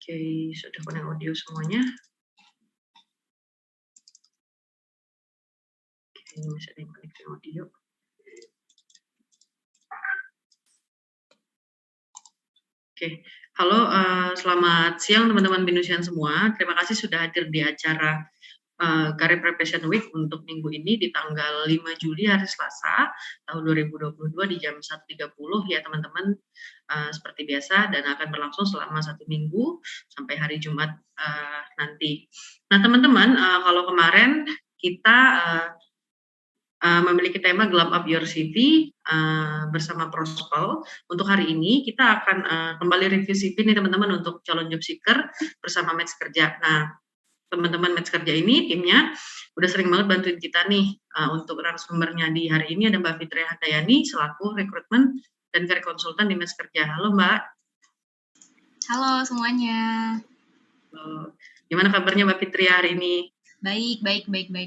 Oke, sudah connect audio semuanya. Oke, masih ada yang connect audio. Oke, halo, selamat siang teman-teman Binusian semua. Terima kasih sudah hadir di acara Career Preparation Week untuk minggu ini di tanggal 5 Juli hari Selasa tahun 2022 di jam 1.30 ya teman-teman, seperti biasa, dan akan berlangsung selama 1 minggu sampai hari Jumat nanti. Nah teman-teman, kalau kemarin kita memiliki tema Glove Up Your CV bersama Prospel. Untuk hari ini kita akan kembali review CV nih teman-teman untuk calon job seeker bersama Match Kerja. Nah, teman-teman Match Kerja ini timnya udah sering banget bantuin kita nih untuk narasumbernya di hari ini ada Mbak Fitria Handayani selaku rekrutmen dan career konsultan di Match Kerja. Halo Mbak. Halo semuanya. Gimana kabarnya Mbak Fitria hari ini? Baik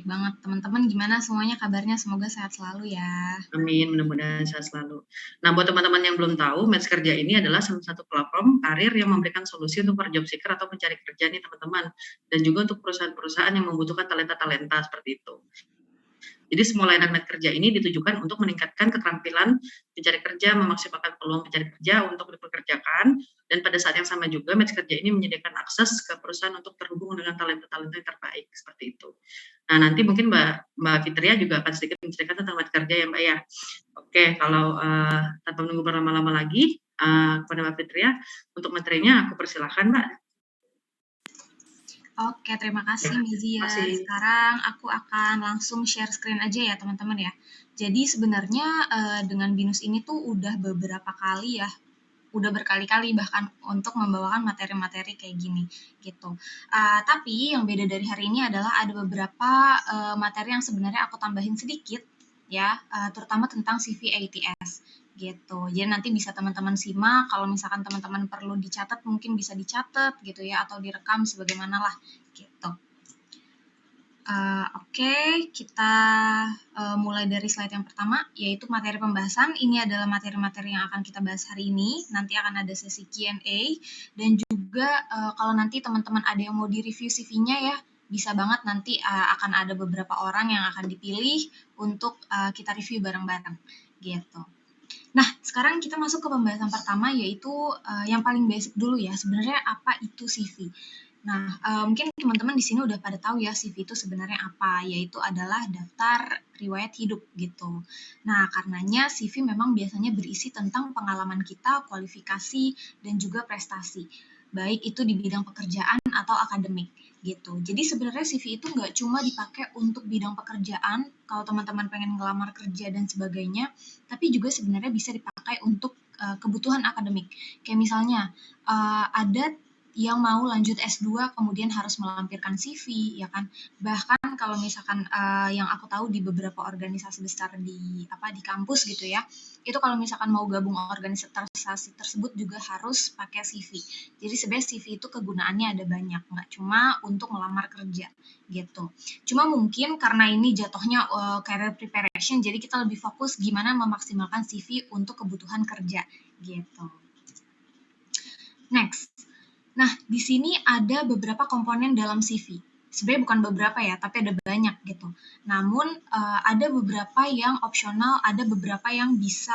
banget. Teman-teman gimana semuanya kabarnya? Semoga sehat selalu ya. Amin, mudah-mudahan sehat selalu. Nah, buat teman-teman yang belum tahu, Match Kerja ini adalah salah satu platform karir yang memberikan solusi untuk para job seeker atau pencari kerja nih teman-teman. Dan juga untuk perusahaan-perusahaan yang membutuhkan talenta-talenta seperti itu. Jadi semua layanan Match Kerja ini ditujukan untuk meningkatkan keterampilan pencari kerja, memaksimalkan peluang pencari kerja untuk dipekerjakan, dan pada saat yang sama juga Match Kerja ini menyediakan akses ke perusahaan untuk terhubung dengan talenta-talenta yang terbaik seperti itu. Nah, nanti mungkin Mbak Fitria juga akan sedikit menceritakan tentang Match Kerja ya Mbak ya. Oke, kalau tanpa menunggu berlama-lama lagi, kepada Mbak Fitria, untuk materinya aku persilahkan Mbak. Oke, terima kasih Mezia. Sekarang aku akan langsung share screen aja ya teman-teman ya. Jadi sebenarnya dengan Binus ini tuh udah beberapa kali ya, udah berkali-kali bahkan untuk membawakan materi-materi kayak gini gitu. Tapi yang beda dari hari ini adalah ada beberapa materi yang sebenarnya aku tambahin sedikit ya, terutama tentang CV ATS gitu. Jadi nanti bisa teman-teman simak, kalau misalkan teman-teman perlu dicatat mungkin bisa dicatat gitu ya, atau direkam sebagaimana lah gitu. Oke, kita mulai dari slide yang pertama, yaitu materi pembahasan. Ini adalah materi-materi yang akan kita bahas hari ini. Nanti akan ada sesi Q&A, dan juga kalau nanti teman-teman ada yang mau di-review CV-nya ya, bisa banget nanti akan ada beberapa orang yang akan dipilih untuk kita review bareng-bareng, gitu. Nah, sekarang kita masuk ke pembahasan pertama, yaitu yang paling basic dulu ya, sebenarnya apa itu CV. Nah, mungkin teman-teman di sini udah pada tahu ya CV itu sebenarnya apa, yaitu adalah daftar riwayat hidup gitu. Nah, karenanya CV memang biasanya berisi tentang pengalaman kita, kualifikasi, dan juga prestasi. Baik itu di bidang pekerjaan atau akademik gitu. Jadi sebenarnya CV itu nggak cuma dipakai untuk bidang pekerjaan, kalau teman-teman pengen ngelamar kerja dan sebagainya, tapi juga sebenarnya bisa dipakai untuk kebutuhan akademik. Kayak misalnya ada yang mau lanjut S2 kemudian harus melampirkan CV ya kan. Bahkan kalau misalkan yang aku tahu di beberapa organisasi besar di kampus gitu ya. Itu kalau misalkan mau gabung organisasi tersebut juga harus pakai CV. Jadi sebenarnya CV itu kegunaannya ada banyak, nggak cuma untuk melamar kerja gitu. Cuma mungkin karena ini jatuhnya career preparation, jadi kita lebih fokus gimana memaksimalkan CV untuk kebutuhan kerja gitu. Next. Nah, di sini ada beberapa komponen dalam CV. Sebenarnya bukan beberapa ya, tapi ada banyak gitu. Namun ada beberapa yang opsional, ada beberapa yang bisa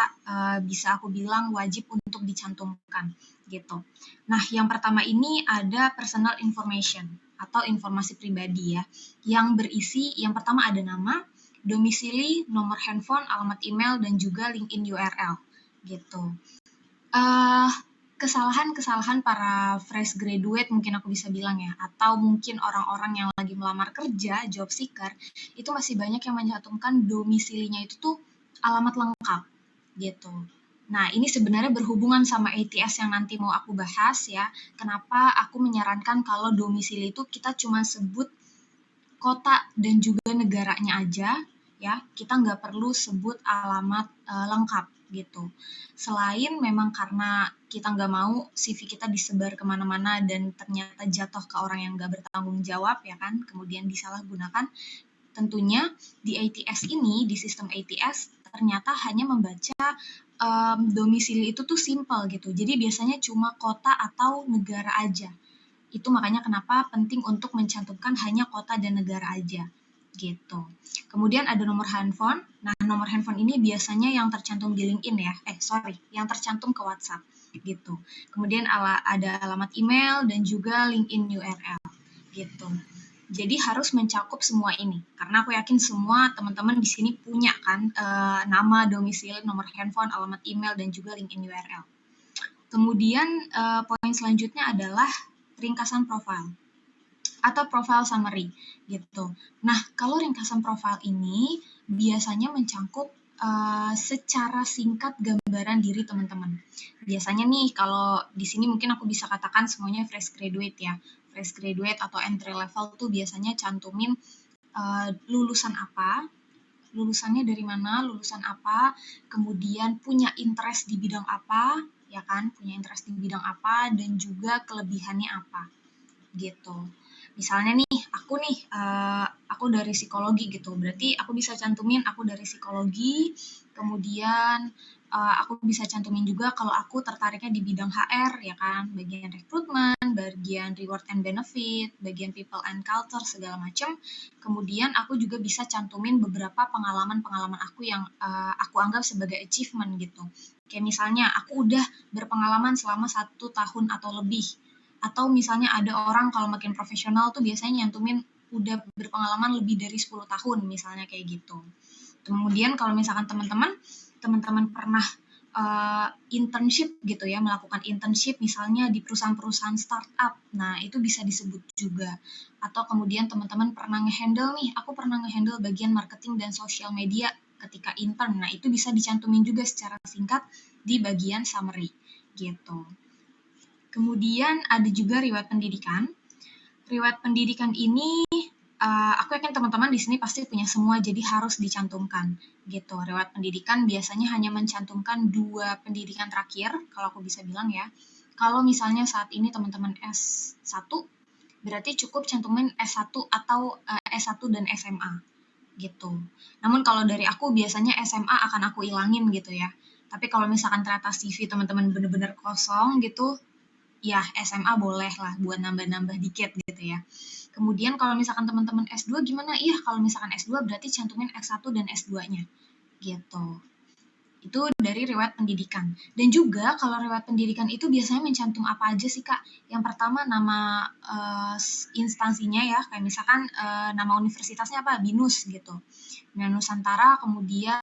aku bilang wajib untuk dicantumkan gitu. Nah, yang pertama ini ada personal information atau informasi pribadi ya, yang berisi yang pertama ada nama, domisili, nomor handphone, alamat email, dan juga LinkedIn URL gitu. Kesalahan-kesalahan para fresh graduate mungkin aku bisa bilang ya, atau mungkin orang-orang yang lagi melamar kerja, job seeker, itu masih banyak yang mencantumkan domisilinya itu tuh alamat lengkap gitu. Nah, ini sebenarnya berhubungan sama ATS yang nanti mau aku bahas ya. Kenapa aku menyarankan kalau domisili itu kita cuma sebut kota dan juga negaranya aja ya, kita nggak perlu sebut alamat lengkap gitu. Selain memang karena kita nggak mau CV kita disebar kemana-mana dan ternyata jatuh ke orang yang nggak bertanggung jawab ya kan, kemudian disalahgunakan. Tentunya di ATS ini, di sistem ATS ternyata hanya membaca domisili itu tuh simple gitu. Jadi biasanya cuma kota atau negara aja Itu makanya kenapa penting untuk mencantumkan hanya kota dan negara aja gitu. Kemudian ada nomor handphone. Nah, nomor handphone ini biasanya yang tercantum di LinkedIn ya. Yang tercantum ke WhatsApp gitu. Kemudian ada alamat email dan juga LinkedIn URL gitu. Jadi harus mencakup semua ini karena aku yakin semua teman-teman di sini punya kan nama, domisili, nomor handphone, alamat email dan juga LinkedIn URL. Kemudian poin selanjutnya adalah ringkasan profil atau profile summary gitu. Nah, kalau ringkasan profile ini biasanya mencakup secara singkat gambaran diri teman-teman. Biasanya nih kalau di sini mungkin aku bisa katakan semuanya fresh graduate ya. Fresh graduate atau entry level tuh biasanya cantumin lulusan apa, lulusannya dari mana, lulusan apa, kemudian punya interest di bidang apa, ya kan, punya interest di bidang apa, dan juga kelebihannya apa, gitu. Misalnya nih, aku dari psikologi gitu, berarti aku bisa cantumin aku dari psikologi, kemudian aku bisa cantumin juga kalau aku tertariknya di bidang HR, ya kan, bagian rekrutmen, bagian reward and benefit, bagian people and culture, segala macam. Kemudian aku juga bisa cantumin beberapa pengalaman-pengalaman aku yang aku anggap sebagai achievement gitu. Kayak misalnya aku udah berpengalaman selama 1 tahun atau lebih, atau misalnya ada orang kalau makin profesional tuh biasanya nyantumin udah berpengalaman lebih dari 10 tahun misalnya kayak gitu. Kemudian kalau misalkan teman-teman pernah internship gitu ya, melakukan internship misalnya di perusahaan-perusahaan startup, nah itu bisa disebut juga. Atau kemudian teman-teman pernah aku pernah ngehandle bagian marketing dan sosial media ketika intern, nah itu bisa dicantumin juga secara singkat di bagian summary gitu. Kemudian ada juga riwayat pendidikan. Riwayat pendidikan ini aku yakin teman-teman di sini pasti punya semua, jadi harus dicantumkan gitu. Riwayat pendidikan biasanya hanya mencantumkan 2 pendidikan terakhir, kalau aku bisa bilang ya. Kalau misalnya saat ini teman-teman S1, berarti cukup cantumin S1 atau S1 dan SMA gitu. Namun kalau dari aku biasanya SMA akan aku ilangin gitu ya. Tapi kalau misalkan ternyata CV teman-teman bener-bener kosong gitu, ya SMA boleh lah buat nambah-nambah dikit gitu ya. Kemudian kalau misalkan teman-teman S2 gimana? Iya, kalau misalkan S2 berarti cantumin S1 dan S2-nya gitu. Itu dari riwayat pendidikan. Dan juga kalau riwayat pendidikan itu biasanya mencantum apa aja sih, Kak? Yang pertama nama instansinya ya, kayak misalkan nama universitasnya apa? BINUS gitu. Nah, Nusantara, kemudian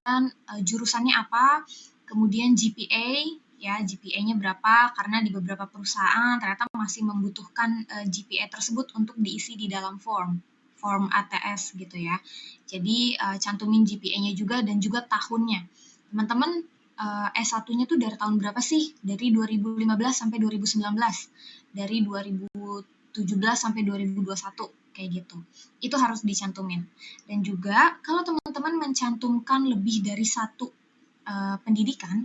jurusannya apa, kemudian GPA, ya GPA-nya berapa, karena di beberapa perusahaan ternyata masih membutuhkan GPA tersebut untuk diisi di dalam form ATS gitu ya. Jadi cantumin GPA-nya juga dan juga tahunnya. Teman-teman S1-nya tuh dari tahun berapa sih? Dari 2015 sampai 2019. Dari 2017 sampai 2021 kayak gitu. Itu harus dicantumin. Dan juga kalau teman-teman mencantumkan lebih dari satu pendidikan,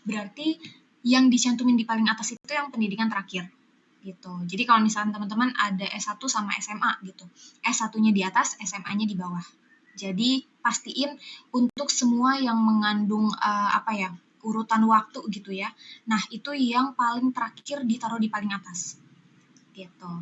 berarti yang dicantumin di paling atas itu yang pendidikan terakhir gitu. Jadi kalau misalnya teman-teman ada S1 sama SMA gitu, S1-nya di atas, SMA-nya di bawah. Jadi pastiin untuk semua yang mengandung urutan waktu gitu ya. Nah, itu yang paling terakhir ditaruh di paling atas. Gitu.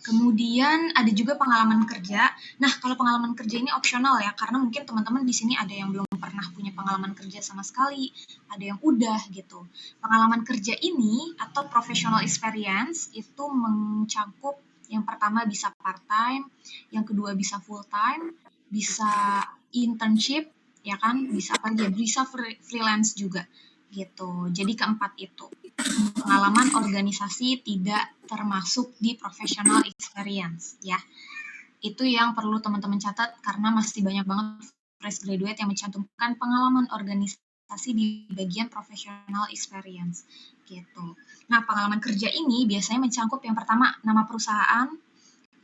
Kemudian ada juga pengalaman kerja. Nah, kalau pengalaman kerja ini opsional ya, karena mungkin teman-teman di sini ada yang belum pernah punya pengalaman kerja sama sekali, ada yang udah gitu. Pengalaman kerja ini atau professional experience itu mencakup yang pertama bisa part-time, yang kedua bisa full-time, bisa internship, ya kan, bisa apa ya, bisa freelance juga gitu. Jadi keempat itu pengalaman organisasi tidak termasuk di professional experience ya. Itu yang perlu teman-teman catat karena masih banyak banget fresh graduate yang mencantumkan pengalaman organisasi di bagian professional experience gitu. Nah, pengalaman kerja ini biasanya mencakup yang pertama nama perusahaan,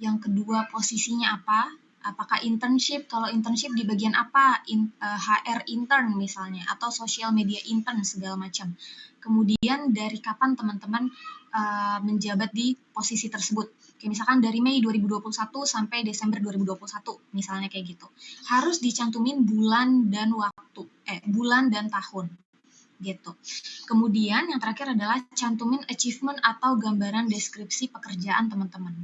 yang kedua posisinya apa, apakah internship, kalau internship di bagian apa, HR intern misalnya, atau social media intern segala macam. Kemudian dari kapan teman-teman menjabat di posisi tersebut. Kayak misalkan dari Mei 2021 sampai Desember 2021, misalnya kayak gitu. Harus dicantumin bulan dan tahun gitu. Kemudian yang terakhir adalah cantumin achievement atau gambaran deskripsi pekerjaan teman-teman.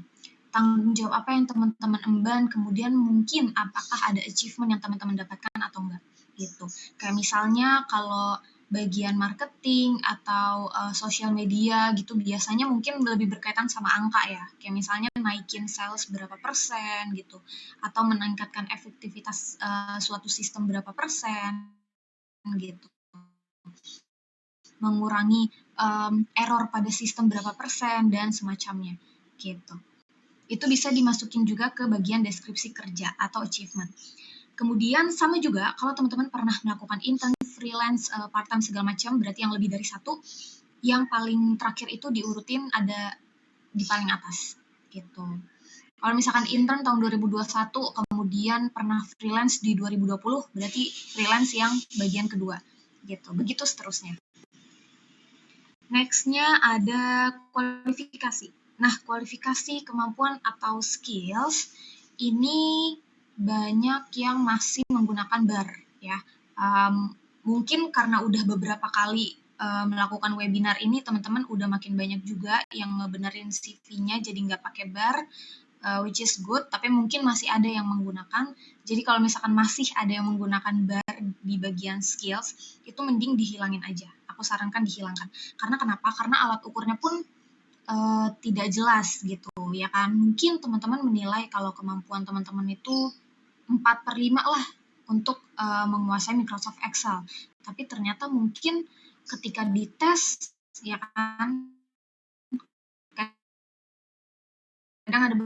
Tanggung jawab apa yang teman-teman emban, kemudian mungkin apakah ada achievement yang teman-teman dapatkan atau enggak gitu. Kayak misalnya kalau bagian marketing atau sosial media gitu biasanya mungkin lebih berkaitan sama angka ya. Kayak misalnya naikin sales berapa persen gitu atau meningkatkan efektivitas suatu sistem berapa persen gitu. Mengurangi error pada sistem berapa persen dan semacamnya gitu. Itu bisa dimasukin juga ke bagian deskripsi kerja atau achievement. Kemudian sama juga kalau teman-teman pernah melakukan intern, freelance, part-time segala macam, berarti yang lebih dari satu, yang paling terakhir itu diurutin ada di paling atas gitu. Kalau misalkan intern tahun 2021, kemudian pernah freelance di 2020, berarti freelance yang bagian kedua gitu. Begitu seterusnya. Next-nya ada kualifikasi. Nah, kualifikasi, kemampuan atau skills ini banyak yang masih menggunakan bar ya. Mungkin karena udah beberapa kali melakukan webinar ini, teman-teman udah makin banyak juga yang ngebenerin CV-nya jadi nggak pakai bar, which is good, tapi mungkin masih ada yang menggunakan. Jadi kalau misalkan masih ada yang menggunakan bar di bagian skills, itu mending dihilangin aja. Aku sarankan dihilangkan. Karena kenapa? Karena alat ukurnya pun tidak jelas gitu ya kan. Mungkin teman-teman menilai kalau kemampuan teman-teman itu 4/5 lah untuk menguasai Microsoft Excel. Tapi ternyata mungkin ketika dites ya kan, kadang ada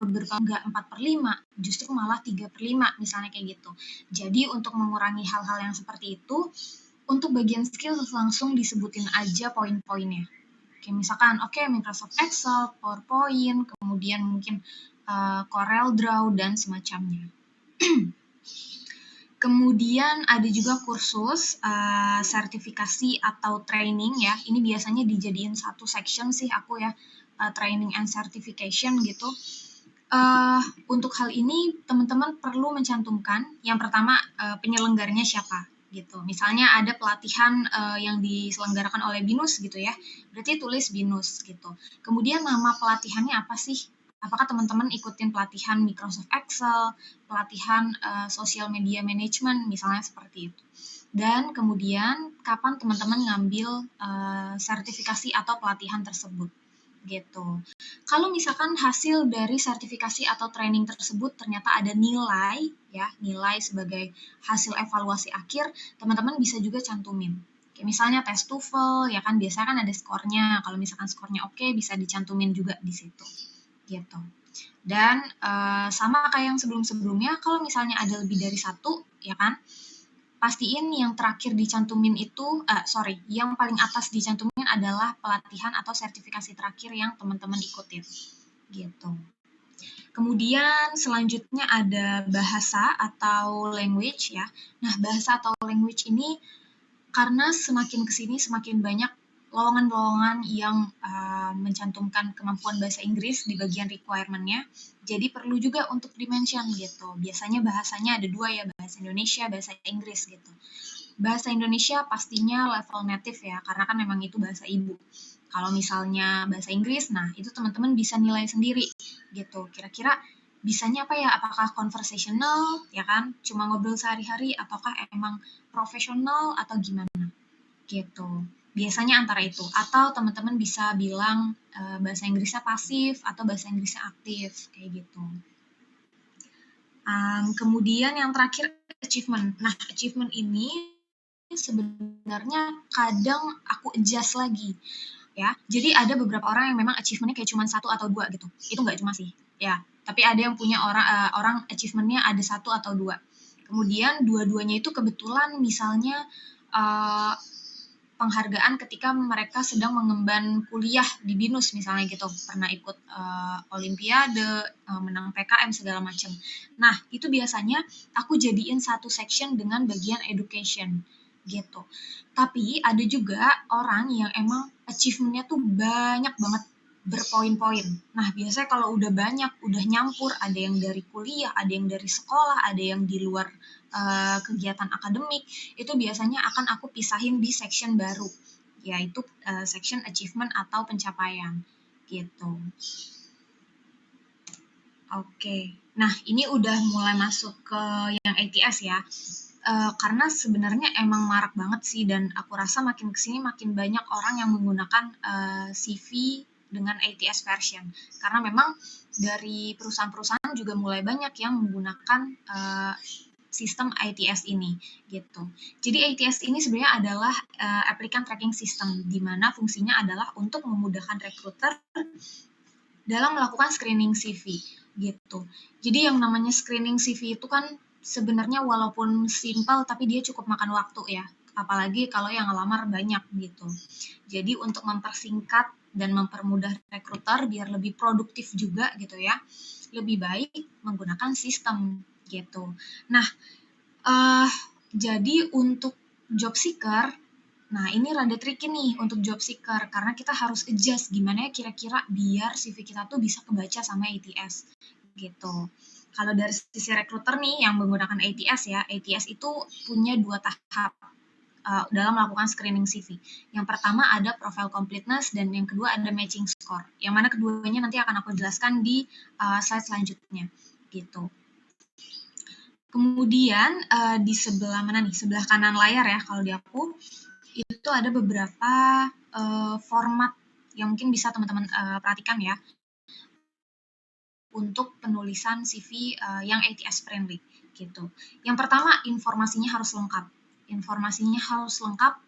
beberapa nggak 4/5, justru malah 3/5 misalnya kayak gitu. Jadi untuk mengurangi hal-hal yang seperti itu, untuk bagian skill langsung disebutin aja poin-poinnya. Kayak misalkan, oke, Microsoft Excel, PowerPoint, kemudian mungkin Corel Draw, dan semacamnya. Kemudian ada juga kursus, sertifikasi atau training ya. Ini biasanya dijadiin satu section sih aku ya, training and certification gitu. Untuk hal ini teman-teman perlu mencantumkan yang pertama penyelenggaranya siapa gitu. Misalnya ada pelatihan yang diselenggarakan oleh BINUS gitu ya, berarti tulis BINUS gitu. Kemudian nama pelatihannya apa sih? Apakah teman-teman ikutin pelatihan Microsoft Excel, pelatihan social media management misalnya seperti itu. Dan kemudian kapan teman-teman ngambil sertifikasi atau pelatihan tersebut gitu. Kalau misalkan hasil dari sertifikasi atau training tersebut ternyata ada nilai ya, nilai sebagai hasil evaluasi akhir, teman-teman bisa juga cantumin. Kayak misalnya tes TOEFL ya kan biasanya kan ada skornya. Kalau misalkan skornya oke bisa dicantumin juga di situ. Gitu. Dan sama kayak yang sebelum-sebelumnya kalau misalnya ada lebih dari satu ya kan, pastiin yang terakhir dicantumin itu, yang paling atas dicantumin adalah pelatihan atau sertifikasi terakhir yang teman-teman ikutin, gitu. Kemudian selanjutnya ada bahasa atau language ya. Nah, bahasa atau language ini karena semakin kesini semakin banyak lowongan-lowongan yang mencantumkan kemampuan bahasa Inggris di bagian requirement-nya, jadi perlu juga untuk dimention gitu. Biasanya bahasanya ada dua ya, bahasa Indonesia, bahasa Inggris gitu. Bahasa Indonesia pastinya level native ya, karena kan memang itu bahasa ibu. Kalau misalnya bahasa Inggris, nah itu teman-teman bisa nilai sendiri gitu. Kira-kira bisanya apa ya? Apakah conversational, ya kan? Cuma ngobrol sehari-hari, ataukah emang profesional atau gimana? Gitu. Biasanya antara itu. Atau teman-teman bisa bilang bahasa Inggrisnya pasif atau bahasa Inggrisnya aktif, kayak gitu. Kemudian yang terakhir achievement. Nah, achievement ini sebenarnya kadang aku adjust lagi ya. Jadi ada beberapa orang yang memang achievementnya kayak cuma 1 atau 2 gitu. Itu nggak cuma sih, ya. Tapi ada yang punya orang achievementnya ada 1 atau 2. Kemudian dua-duanya itu kebetulan misalnya penghargaan ketika mereka sedang mengemban kuliah di BINUS misalnya gitu, pernah ikut olimpiade, menang PKM segala macam. Nah, itu biasanya aku jadiin satu section dengan bagian education gitu. Tapi ada juga orang yang emang achievement-nya tuh banyak banget berpoin-poin. Nah, biasanya kalau udah banyak, udah nyampur, ada yang dari kuliah, ada yang dari sekolah, ada yang di luar kegiatan akademik, itu biasanya akan aku pisahin di section baru, yaitu section achievement atau pencapaian, gitu. Oke, nah ini udah mulai masuk ke yang ATS ya. Karena sebenarnya emang marak banget sih, dan aku rasa makin kesini makin banyak orang yang menggunakan CV dengan ATS version. Karena memang dari perusahaan-perusahaan juga mulai banyak yang menggunakan sistem ATS ini gitu. Jadi ATS ini sebenarnya adalah applicant tracking system, di mana fungsinya adalah untuk memudahkan recruiter dalam melakukan screening CV gitu. Jadi yang namanya screening CV itu kan sebenarnya walaupun simpel tapi dia cukup makan waktu ya. Apalagi kalau yang ngelamar banyak gitu. Jadi untuk mempersingkat dan mempermudah rekruter biar lebih produktif juga gitu ya, lebih baik menggunakan sistem gitu. Nah, jadi untuk job seeker, nah ini rada tricky nih untuk job seeker, karena kita harus adjust gimana ya kira-kira biar CV kita tuh bisa kebaca sama ATS gitu. Kalau dari sisi recruiter nih yang menggunakan ATS ya, ATS itu punya 2 tahap dalam melakukan screening CV. Yang pertama ada profile completeness dan yang kedua ada matching score. Yang mana keduanya nanti akan aku jelaskan di slide selanjutnya gitu. Kemudian di sebelah mana nih? Sebelah kanan layar ya kalau di aku itu ada beberapa format yang mungkin bisa teman-teman perhatikan ya untuk penulisan CV yang ATS friendly gitu. Yang pertama informasinya harus lengkap. Informasinya harus lengkap.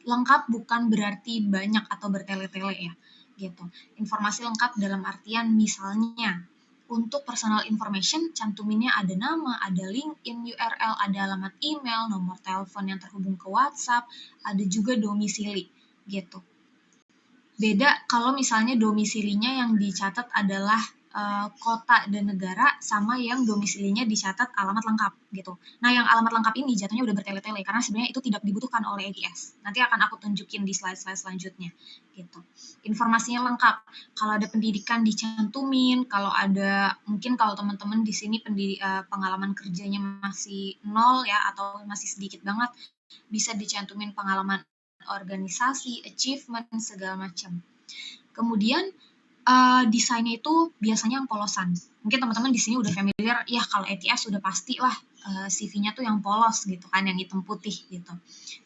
Lengkap bukan berarti banyak atau bertele-tele ya gitu. Informasi lengkap dalam artian misalnya untuk personal information cantuminnya ada nama, ada LinkedIn URL, ada alamat email, nomor telepon yang terhubung ke WhatsApp, ada juga domisili gitu. Beda kalau misalnya domisilinya yang dicatat adalah kota dan negara sama yang domisilinya dicatat alamat lengkap gitu. Nah, yang alamat lengkap ini jatuhnya udah bertele-tele karena sebenarnya itu tidak dibutuhkan oleh ATS. Nanti akan aku tunjukin di slide-slide selanjutnya gitu. Informasinya lengkap. Kalau ada pendidikan dicantumin, kalau ada mungkin kalau teman-teman di sini pengalaman kerjanya masih nol ya atau masih sedikit banget, bisa dicantumin pengalaman organisasi, achievement, segala macam. Kemudian desainnya itu biasanya yang polosan. Mungkin teman-teman di sini udah familiar, ya kalau ATS sudah pasti lah CV-nya tuh yang polos gitu kan, yang hitam putih gitu.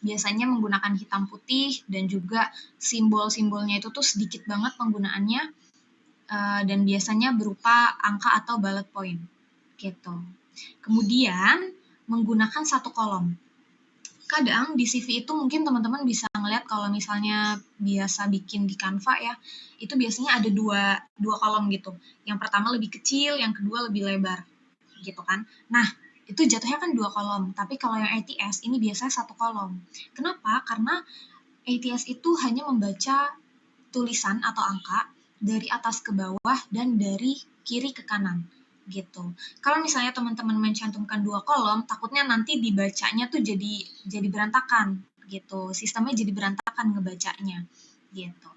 Biasanya menggunakan hitam putih dan juga simbol-simbolnya itu tuh sedikit banget penggunaannya dan biasanya berupa angka atau bullet point gitu. Kemudian menggunakan satu kolom. Kadang di CV itu mungkin teman-teman bisa ngeliat kalau misalnya biasa bikin di Canva ya, itu biasanya ada dua kolom gitu. Yang pertama lebih kecil, yang kedua lebih lebar, gitu kan. Nah, itu jatuhnya kan 2 kolom, tapi kalau yang ATS ini biasanya 1 kolom. Kenapa? Karena ATS itu hanya membaca tulisan atau angka dari atas ke bawah dan dari kiri ke kanan gitu. Kalau misalnya teman-teman mencantumkan 2 kolom, takutnya nanti dibacanya tuh jadi berantakan gitu. Sistemnya jadi berantakan ngebacanya gitu.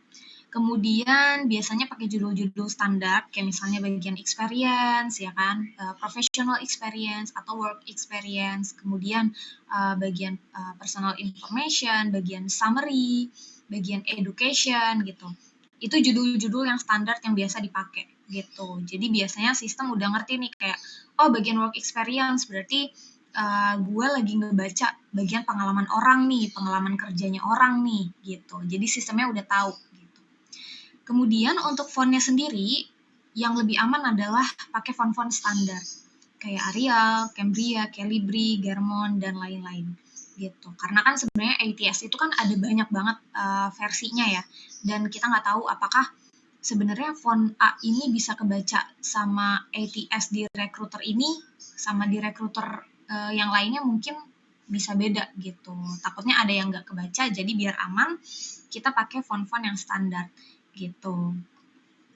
Kemudian biasanya pakai judul-judul standar kayak misalnya bagian experience ya kan, professional experience atau work experience, kemudian bagian personal information, bagian summary, bagian education gitu. Itu judul-judul yang standar yang biasa dipakai gitu. Jadi biasanya sistem udah ngerti nih kayak, oh bagian work experience berarti gue lagi ngebaca bagian pengalaman orang nih, pengalaman kerjanya orang nih gitu. Jadi sistemnya udah tahu gitu. Kemudian untuk fontnya sendiri, yang lebih aman adalah pakai font-font standar. Kayak Arial, Cambria, Calibri, Garamond, dan lain-lain gitu. Karena kan sebenarnya ATS itu kan ada banyak banget versinya ya. Dan kita nggak tahu apakah sebenarnya font A ini bisa kebaca sama ATS di recruiter ini sama di recruiter yang lainnya mungkin bisa beda gitu. Takutnya ada yang nggak kebaca, jadi biar aman kita pakai font-font yang standar gitu.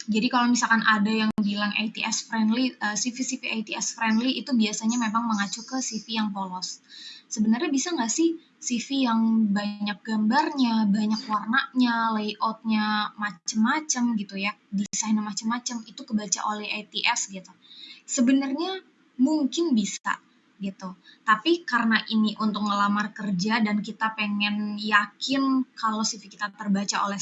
Jadi kalau misalkan ada yang bilang ATS friendly, CV-CV ATS friendly itu biasanya memang mengacu ke CV yang polos. Sebenarnya bisa nggak sih CV yang banyak gambarnya, banyak warnanya, layoutnya macem-macem gitu ya, desainnya macem-macem, itu kebaca oleh ATS gitu? Sebenarnya mungkin bisa, gitu. Tapi karena ini untuk ngelamar kerja dan kita pengen yakin kalau CV kita terbaca oleh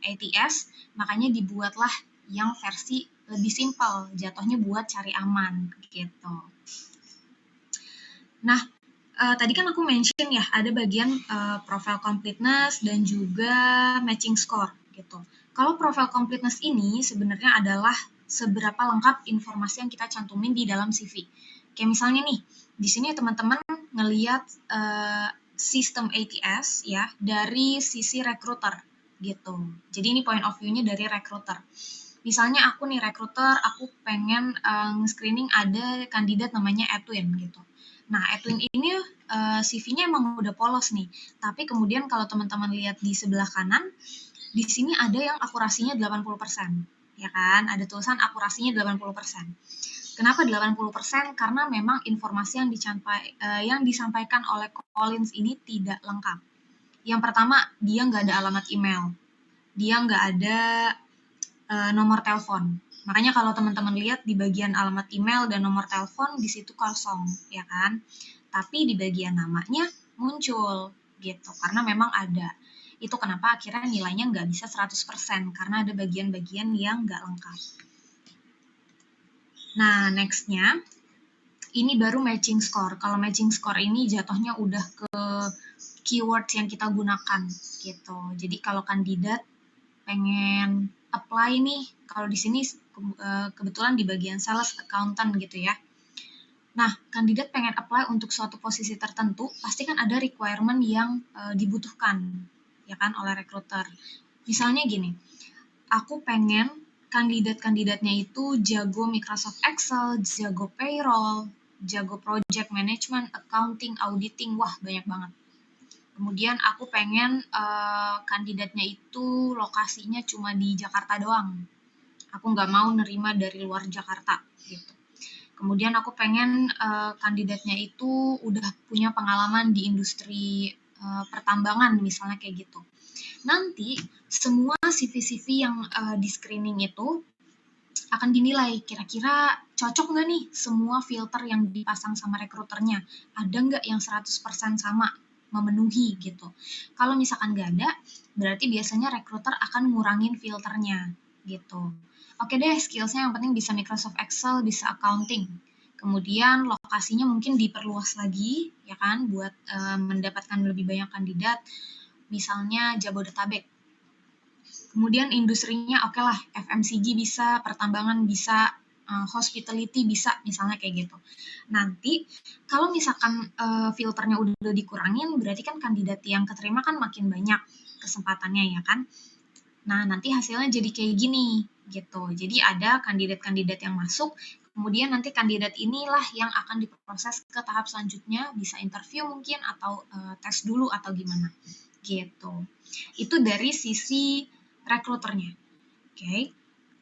ATS, makanya dibuatlah yang versi lebih simpel, jatuhnya buat cari aman gitu. Nah, tadi kan aku mention ya ada bagian profile completeness dan juga matching score gitu. Kalau profile completeness ini sebenarnya adalah seberapa lengkap informasi yang kita cantumin di dalam CV. Kayak misalnya nih, di sini teman-teman ngelihat sistem ATS ya dari sisi recruiter gitu. Jadi ini point of view-nya dari recruiter. Misalnya aku nih recruiter, aku pengen screening ada kandidat namanya Edwin gitu. Nah, Edwin ini CV-nya emang udah polos nih. Tapi kemudian kalau teman-teman lihat di sebelah kanan, di sini ada yang akurasinya 80%. Ya kan? Ada tulisan akurasinya 80%. Kenapa 80%? Karena memang informasi yang disampaikan oleh Collins ini tidak lengkap. Yang pertama, dia nggak ada alamat email. Dia nggak ada nomor telepon. Makanya kalau teman-teman lihat di bagian alamat email dan nomor telepon, di situ kosong, ya kan? Tapi di bagian namanya muncul, gitu. Karena memang ada. Itu kenapa akhirnya nilainya nggak bisa 100%, karena ada bagian-bagian yang nggak lengkap. Nah, next-nya, ini baru matching score. Kalau matching score ini jatuhnya udah ke keywords yang kita gunakan, gitu. Jadi kalau kandidat pengen apply nih, kalau di sini kebetulan di bagian sales accountant gitu ya. Nah, kandidat pengen apply untuk suatu posisi tertentu, pasti kan ada requirement yang dibutuhkan, ya kan, oleh recruiter. Misalnya gini, aku pengen kandidat-kandidatnya itu jago Microsoft Excel, jago payroll, jago project management, accounting, auditing, wah banyak banget. Kemudian aku pengen kandidatnya itu lokasinya cuma di Jakarta doang. Aku nggak mau nerima dari luar Jakarta gitu. Kemudian aku pengen kandidatnya itu udah punya pengalaman di industri pertambangan misalnya kayak gitu. Nanti semua CV-CV yang di screening itu akan dinilai kira-kira cocok nggak nih semua filter yang dipasang sama rekruternya. Ada nggak yang 100% sama memenuhi gitu. Kalau misalkan nggak ada, berarti biasanya rekruter akan ngurangin filternya gitu. Oke deh, skillsnya yang penting bisa Microsoft Excel, bisa accounting. Kemudian lokasinya mungkin diperluas lagi, ya kan, buat mendapatkan lebih banyak kandidat. Misalnya Jabodetabek. Kemudian industrinya oke lah, FMCG bisa, pertambangan bisa, hospitality bisa, misalnya kayak gitu. Nanti kalau misalkan filternya udah dikurangin, berarti kan kandidat yang keterima kan makin banyak kesempatannya ya kan. Nah, nanti hasilnya jadi kayak gini gitu. Jadi ada kandidat-kandidat yang masuk, kemudian nanti kandidat inilah yang akan diproses ke tahap selanjutnya, bisa interview mungkin atau tes dulu atau gimana gitu. Itu dari sisi rekruternya. Oke.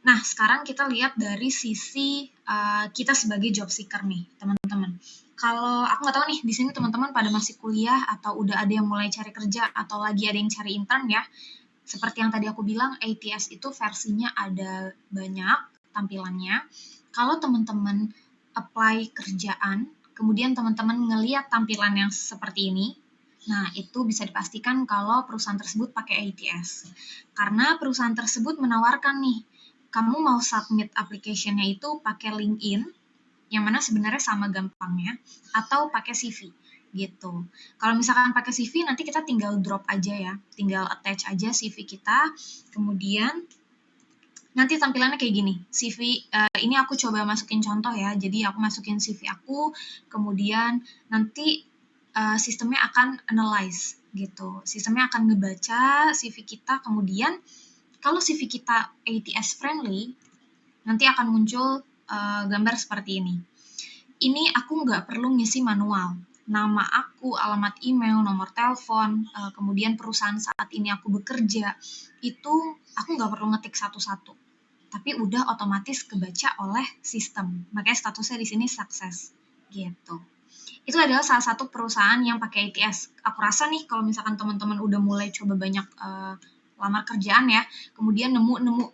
Nah, sekarang kita lihat dari sisi kita sebagai job seeker nih, teman-teman. Kalau aku nggak tahu nih, di sini teman-teman pada masih kuliah atau udah ada yang mulai cari kerja atau lagi ada yang cari intern ya. Seperti yang tadi aku bilang, ATS itu versinya ada banyak tampilannya. Kalau teman-teman apply kerjaan, kemudian teman-teman ngelihat tampilan yang seperti ini, nah itu bisa dipastikan kalau perusahaan tersebut pakai ATS. Karena perusahaan tersebut menawarkan nih, kamu mau submit application-nya itu pakai LinkedIn, yang mana sebenarnya sama gampangnya, atau pakai CV gitu. Kalau misalkan pakai CV nanti kita tinggal drop aja ya, tinggal attach aja CV kita, kemudian nanti tampilannya kayak gini. CV ini aku coba masukin contoh ya. Jadi aku masukin CV aku, kemudian nanti sistemnya akan analyze gitu. Sistemnya akan ngebaca CV kita, kemudian kalau CV kita ATS friendly, nanti akan muncul gambar seperti ini. Ini aku nggak perlu ngisi manual. Nama aku, alamat email, nomor telepon, kemudian perusahaan saat ini aku bekerja, itu aku nggak perlu ngetik satu-satu. Tapi udah otomatis kebaca oleh sistem. Makanya statusnya di sini sukses. Gitu. Itu adalah salah satu perusahaan yang pakai ATS. Aku rasa nih kalau misalkan teman-teman udah mulai coba banyak lamar kerjaan ya, kemudian nemu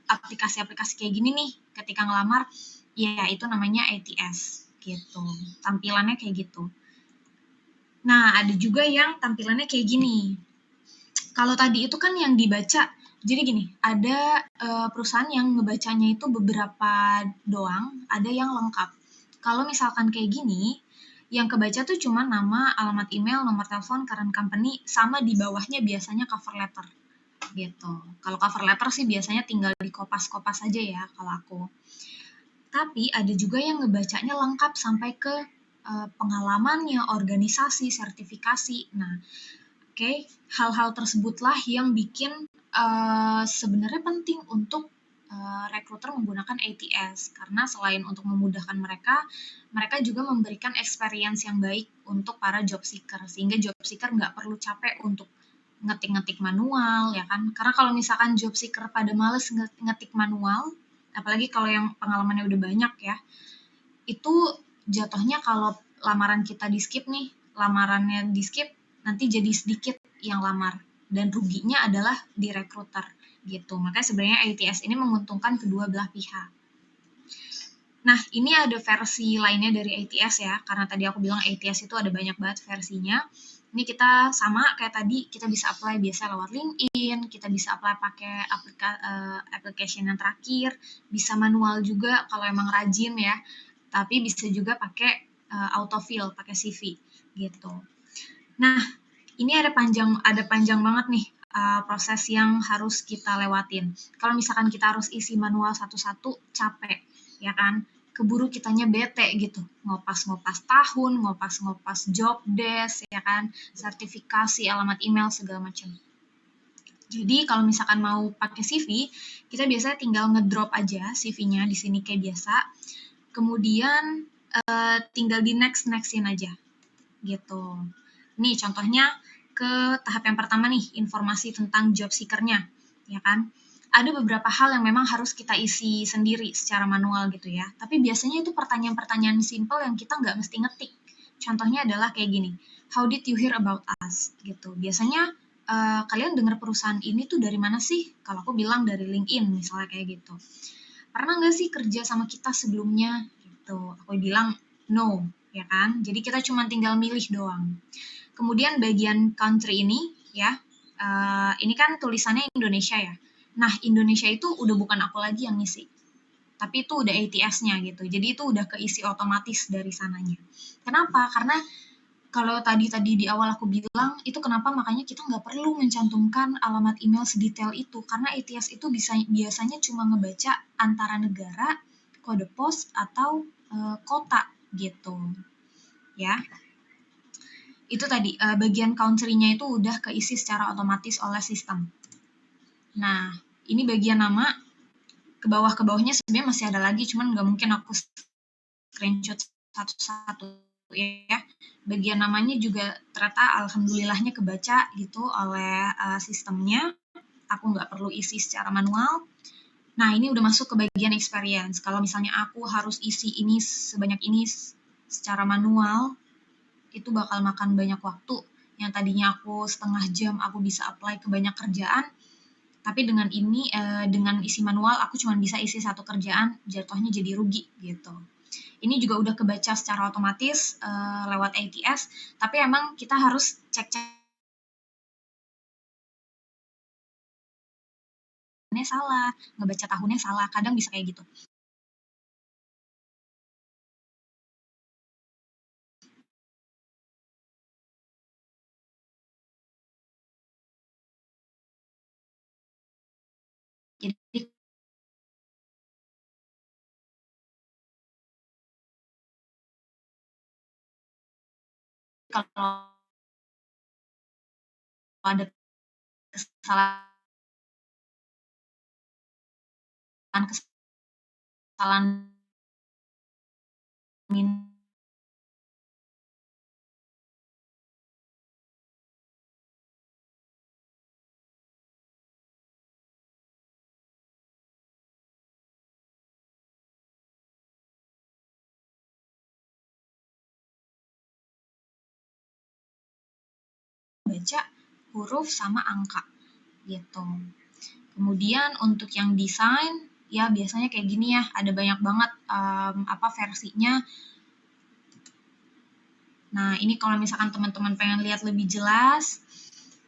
aplikasi-aplikasi kayak gini nih ketika ngelamar, ya itu namanya ATS gitu. Tampilannya kayak gitu. Nah, ada juga yang tampilannya kayak gini. Kalau tadi itu kan yang dibaca, jadi gini, ada perusahaan yang ngebacanya itu beberapa doang, ada yang lengkap. Kalau misalkan kayak gini, yang kebaca tuh cuma nama, alamat email, nomor telepon, current company, sama di bawahnya biasanya cover letter gitu. Kalau cover letter sih biasanya tinggal di kopas-kopas aja ya kalau aku. Tapi ada juga yang ngebacanya lengkap sampai ke pengalamannya, organisasi, sertifikasi. Nah, hal-hal tersebutlah yang bikin sebenarnya penting untuk rekruter menggunakan ATS karena selain untuk memudahkan mereka, mereka juga memberikan experience yang baik untuk para job seeker sehingga job seeker nggak perlu capek untuk ngetik-ngetik manual ya kan, karena kalau misalkan job seeker pada males ngetik manual, apalagi kalau yang pengalamannya udah banyak ya, itu jatuhnya kalau lamaran kita di skip nih, lamarannya di skip, nanti jadi sedikit yang lamar dan ruginya adalah di rekruter gitu. Makanya sebenarnya ATS ini menguntungkan kedua belah pihak. Nah, ini ada versi lainnya dari ATS ya, karena tadi aku bilang ATS itu ada banyak banget versinya. Ini kita sama kayak tadi, kita bisa apply biasa lewat LinkedIn, kita bisa apply pakai application yang terakhir, bisa manual juga kalau emang rajin ya, tapi bisa juga pakai autofill, pakai CV gitu. Nah, ini ada panjang banget nih proses yang harus kita lewatin. Kalau misalkan kita harus isi manual satu-satu, capek, ya kan? Keburu kitanya bete gitu, ngopas-ngopas tahun, ngopas-ngopas job desk, ya kan? Sertifikasi, alamat email, segala macam. Jadi kalau misalkan mau pakai CV, kita biasanya tinggal ngedrop aja CV-nya di sini kayak biasa. Kemudian tinggal di nextin aja gitu. Nih contohnya ke tahap yang pertama nih, informasi tentang job seeker-nya, ya kan? Ada beberapa hal yang memang harus kita isi sendiri secara manual gitu ya. Tapi biasanya itu pertanyaan-pertanyaan simple yang kita nggak mesti ngetik. Contohnya adalah kayak gini, how did you hear about us? Gitu. Biasanya kalian dengar perusahaan ini tuh dari mana sih? Kalau aku bilang dari LinkedIn misalnya kayak gitu. Pernah nggak sih kerja sama kita sebelumnya? Gitu. Aku bilang no, ya kan? Jadi kita cuma tinggal milih doang. Kemudian bagian country ini ya, ini kan tulisannya Indonesia ya. Nah, Indonesia itu udah bukan aku lagi yang ngisi, tapi itu udah ATS-nya gitu. Jadi itu udah keisi otomatis dari sananya. Kenapa? Karena kalau tadi di awal aku bilang, itu kenapa makanya kita nggak perlu mencantumkan alamat email sedetail itu. Karena ATS itu biasanya cuma ngebaca antara negara, kode pos, atau kota gitu. Ya, itu tadi bagian country-nya itu udah keisi secara otomatis oleh sistem. Nah, ini bagian nama, ke bawahnya sebenarnya masih ada lagi, cuman nggak mungkin aku screenshot satu-satu ya. Bagian namanya juga ternyata alhamdulillahnya kebaca gitu oleh sistemnya. Aku nggak perlu isi secara manual. Nah, ini udah masuk ke bagian experience. Kalau misalnya aku harus isi ini sebanyak ini secara manual, itu bakal makan banyak waktu. Yang tadinya aku setengah jam aku bisa apply ke banyak kerjaan, tapi dengan ini dengan isi manual aku cuma bisa isi satu kerjaan, jatuhnya jadi rugi gitu. Ini juga udah kebaca secara otomatis lewat ATS, tapi emang kita harus cek-cek salah, ngebaca tahunnya salah, kadang bisa kayak gitu. Jadi kalau ada kesalahan baca huruf sama angka gitu. Kemudian untuk yang desain ya biasanya kayak gini ya, ada banyak banget versinya. Nah, ini kalau misalkan teman-teman pengen lihat lebih jelas,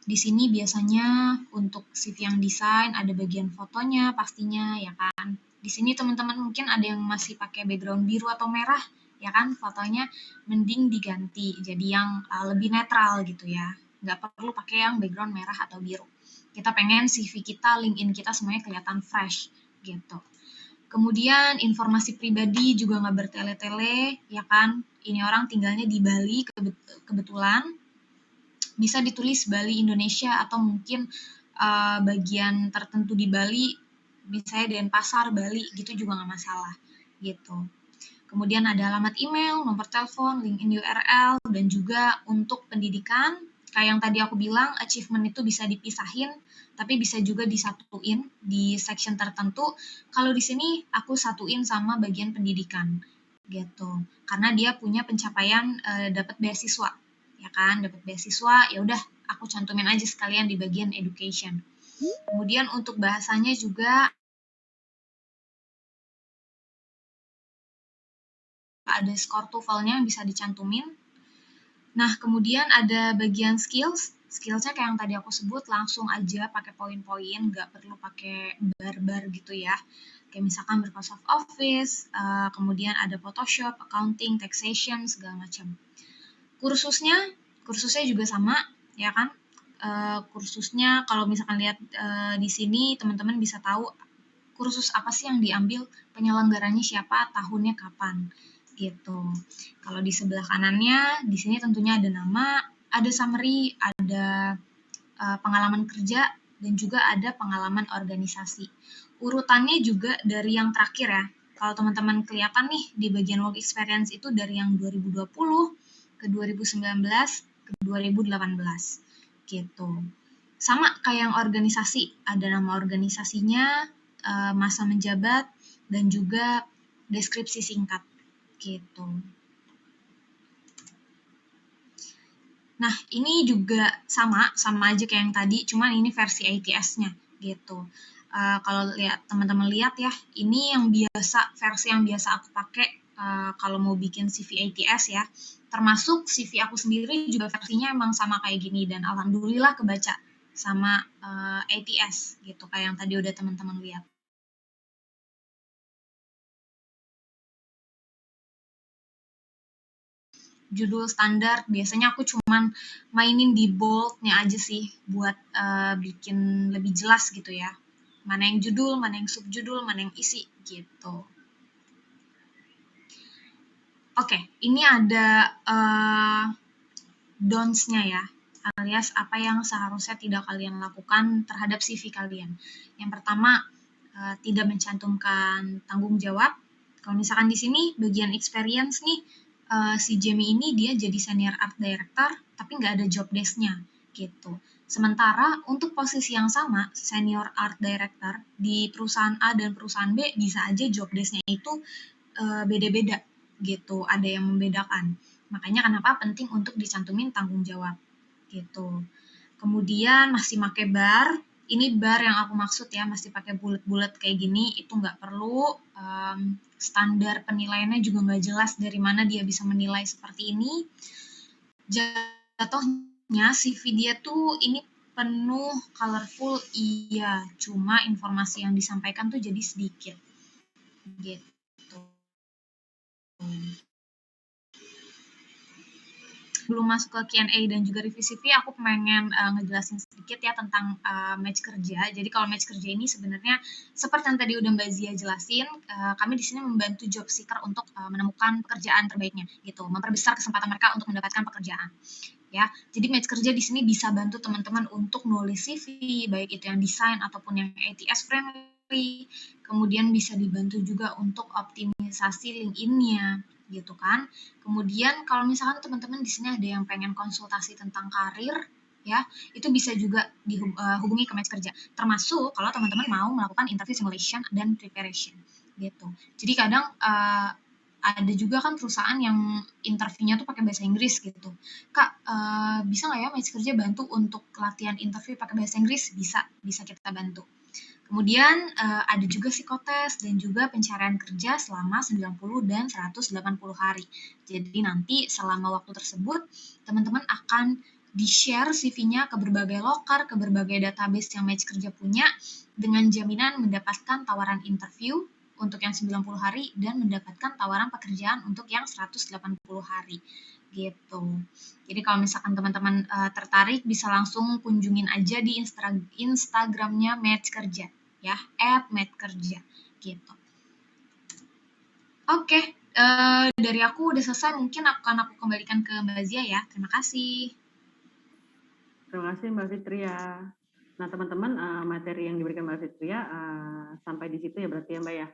di sini biasanya untuk CV yang desain ada bagian fotonya pastinya ya kan. Di sini teman-teman mungkin ada yang masih pakai background biru atau merah ya kan, fotonya mending diganti jadi yang lebih netral gitu ya. Nggak perlu pakai yang background merah atau biru. Kita pengen CV kita, LinkedIn kita semuanya kelihatan fresh gitu. Kemudian informasi pribadi juga nggak bertele-tele, ya kan? Ini orang tinggalnya di Bali kebetulan, bisa ditulis Bali Indonesia atau mungkin bagian tertentu di Bali, misalnya Denpasar, Bali, gitu juga nggak masalah, gitu. Kemudian ada alamat email, nomor telepon, LinkedIn URL, dan juga untuk pendidikan, kayak yang tadi aku bilang, achievement itu bisa dipisahin, tapi bisa juga disatuin di section tertentu. Kalau di sini aku satuin sama bagian pendidikan, gitu. Karena dia punya pencapaian dapat beasiswa, ya kan? Dapat beasiswa, ya udah aku cantumin aja sekalian di bagian education. Kemudian untuk bahasanya juga ada skor TOEFL-nya yang bisa dicantumin. Nah, kemudian ada bagian skills. Skillsnya kayak yang tadi aku sebut, langsung aja pakai poin-poin, nggak perlu pakai bar-bar gitu ya. Kayak misalkan Microsoft Office, kemudian ada Photoshop, accounting, taxation, segala macam. Kursusnya juga sama, ya kan? Kursusnya kalau misalkan lihat di sini, teman-teman bisa tahu kursus apa sih yang diambil, penyelenggaranya siapa, tahunnya kapan, gitu. Kalau di sebelah kanannya, di sini tentunya ada nama, ada summary, ada pengalaman kerja, dan juga ada pengalaman organisasi. Urutannya juga dari yang terakhir ya. Kalau teman-teman kelihatan nih di bagian work experience itu dari yang 2020 ke 2019 ke 2018 gitu. Sama kayak yang organisasi, ada nama organisasinya, masa menjabat, dan juga deskripsi singkat gitu. Nah, ini juga sama aja kayak yang tadi, cuman ini versi ATS-nya gitu. Kalau teman-teman lihat ya, ini yang versi yang biasa aku pakai kalau mau bikin CV ATS ya. Termasuk CV aku sendiri juga versinya emang sama kayak gini, dan alhamdulillah kebaca sama ATS gitu, kayak yang tadi udah teman-teman lihat. Judul standar biasanya aku cuman mainin di boldnya aja sih buat bikin lebih jelas gitu ya, mana yang judul, mana yang subjudul, mana yang isi gitu. Oke, ini ada don'ts-nya ya, alias apa yang seharusnya tidak kalian lakukan terhadap CV kalian. Yang pertama, tidak mencantumkan tanggung jawab. Kalau misalkan di sini bagian experience nih, si Jamie ini dia jadi senior art director tapi nggak ada job desk-nya gitu. Sementara untuk posisi yang sama, senior art director di perusahaan A dan perusahaan B bisa aja job desk-nya itu beda-beda gitu, ada yang membedakan. Makanya kenapa penting untuk dicantumin tanggung jawab gitu. Kemudian masih pakai bar, ini bar yang aku maksud ya, masih pakai bulat-bulat kayak gini, itu nggak perlu. Standar penilaiannya juga nggak jelas dari mana dia bisa menilai seperti ini. Jatuhnya CV dia tuh ini penuh colorful, iya, cuma informasi yang disampaikan tuh jadi sedikit gitu. Belum masuk ke Q&A dan juga review CV, aku pengen ngejelasin sedikit ya tentang match kerja. Jadi kalau match kerja ini sebenarnya seperti yang tadi udah Mbak Zia jelasin, kami di sini membantu job seeker untuk menemukan pekerjaan terbaiknya gitu, memperbesar kesempatan mereka untuk mendapatkan pekerjaan. Ya, jadi match kerja di sini bisa bantu teman-teman untuk nulis CV, baik itu yang desain ataupun yang ATS friendly. Kemudian bisa dibantu juga untuk optimisasi LinkedIn-nya gitu kan. Kemudian kalau misalkan teman-teman di sini ada yang pengen konsultasi tentang karir ya, itu bisa juga dihubungi ke Match Kerja. Termasuk kalau teman-teman mau melakukan interview simulation dan preparation gitu. Jadi kadang ada juga kan perusahaan yang interviewnya tuh pakai bahasa Inggris gitu. Kak, bisa nggak ya Match Kerja bantu untuk latihan interview pakai bahasa Inggris? Bisa kita bantu. Kemudian ada juga psikotes dan juga pencarian kerja selama 90 dan 180 hari. Jadi nanti selama waktu tersebut teman-teman akan di-share CV-nya ke berbagai lokar, ke berbagai database yang Match Kerja punya dengan jaminan mendapatkan tawaran interview untuk yang 90 hari dan mendapatkan tawaran pekerjaan untuk yang 180 hari gitu. Jadi kalau misalkan teman-teman tertarik bisa langsung kunjungin aja di Instagramnya Match Kerja ya, @matchkerja gitu. Oke, dari aku udah selesai, mungkin akan aku kembalikan ke Mbak Zia ya. Terima kasih. Terima kasih Mbak Fitria. Nah teman-teman, materi yang diberikan Mbak Fitria sampai di situ ya berarti ya Mbak ya.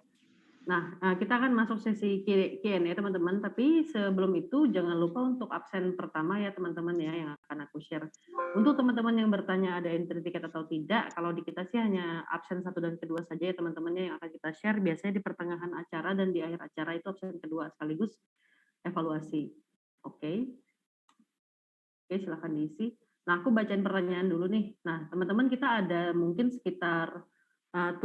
Nah, kita akan masuk sesi Q&A teman-teman, tapi sebelum itu jangan lupa untuk absen pertama ya teman-teman ya yang akan aku share. Untuk teman-teman yang bertanya ada entry ticket atau tidak, kalau di kita sih hanya absen 1 dan kedua saja ya teman-temannya yang akan kita share, biasanya di pertengahan acara dan di akhir acara itu absen kedua sekaligus evaluasi. Oke, silahkan diisi. Nah, aku bacain pertanyaan dulu nih. Nah, teman-teman kita ada mungkin sekitar 7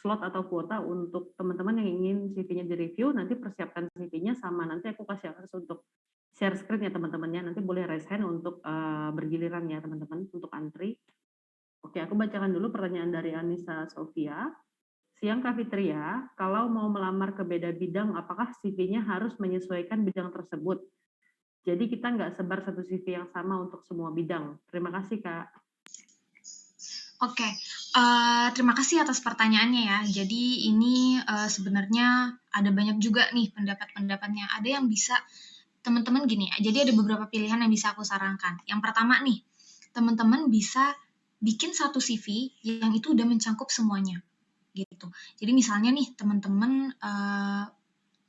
slot atau kuota untuk teman-teman yang ingin CV-nya direview. Nanti persiapkan CV-nya sama nanti aku kasih akses untuk share screen ya teman-temannya. Nanti boleh raise hand untuk bergiliran ya teman-teman untuk antri. Oke, aku bacakan dulu pertanyaan dari Anissa Sofia. Siang Kak Fitria, kalau mau melamar ke beda bidang, apakah CV-nya harus menyesuaikan bidang tersebut? Jadi kita nggak sebar satu CV yang sama untuk semua bidang. Terima kasih, Kak. Oke, terima kasih atas pertanyaannya ya. Jadi ini sebenarnya ada banyak juga nih pendapat-pendapatnya. Ada yang bisa teman-teman gini, jadi ada beberapa pilihan yang bisa aku sarankan. Yang pertama nih, teman-teman bisa bikin satu CV yang itu udah mencangkup semuanya gitu. Jadi misalnya nih teman-teman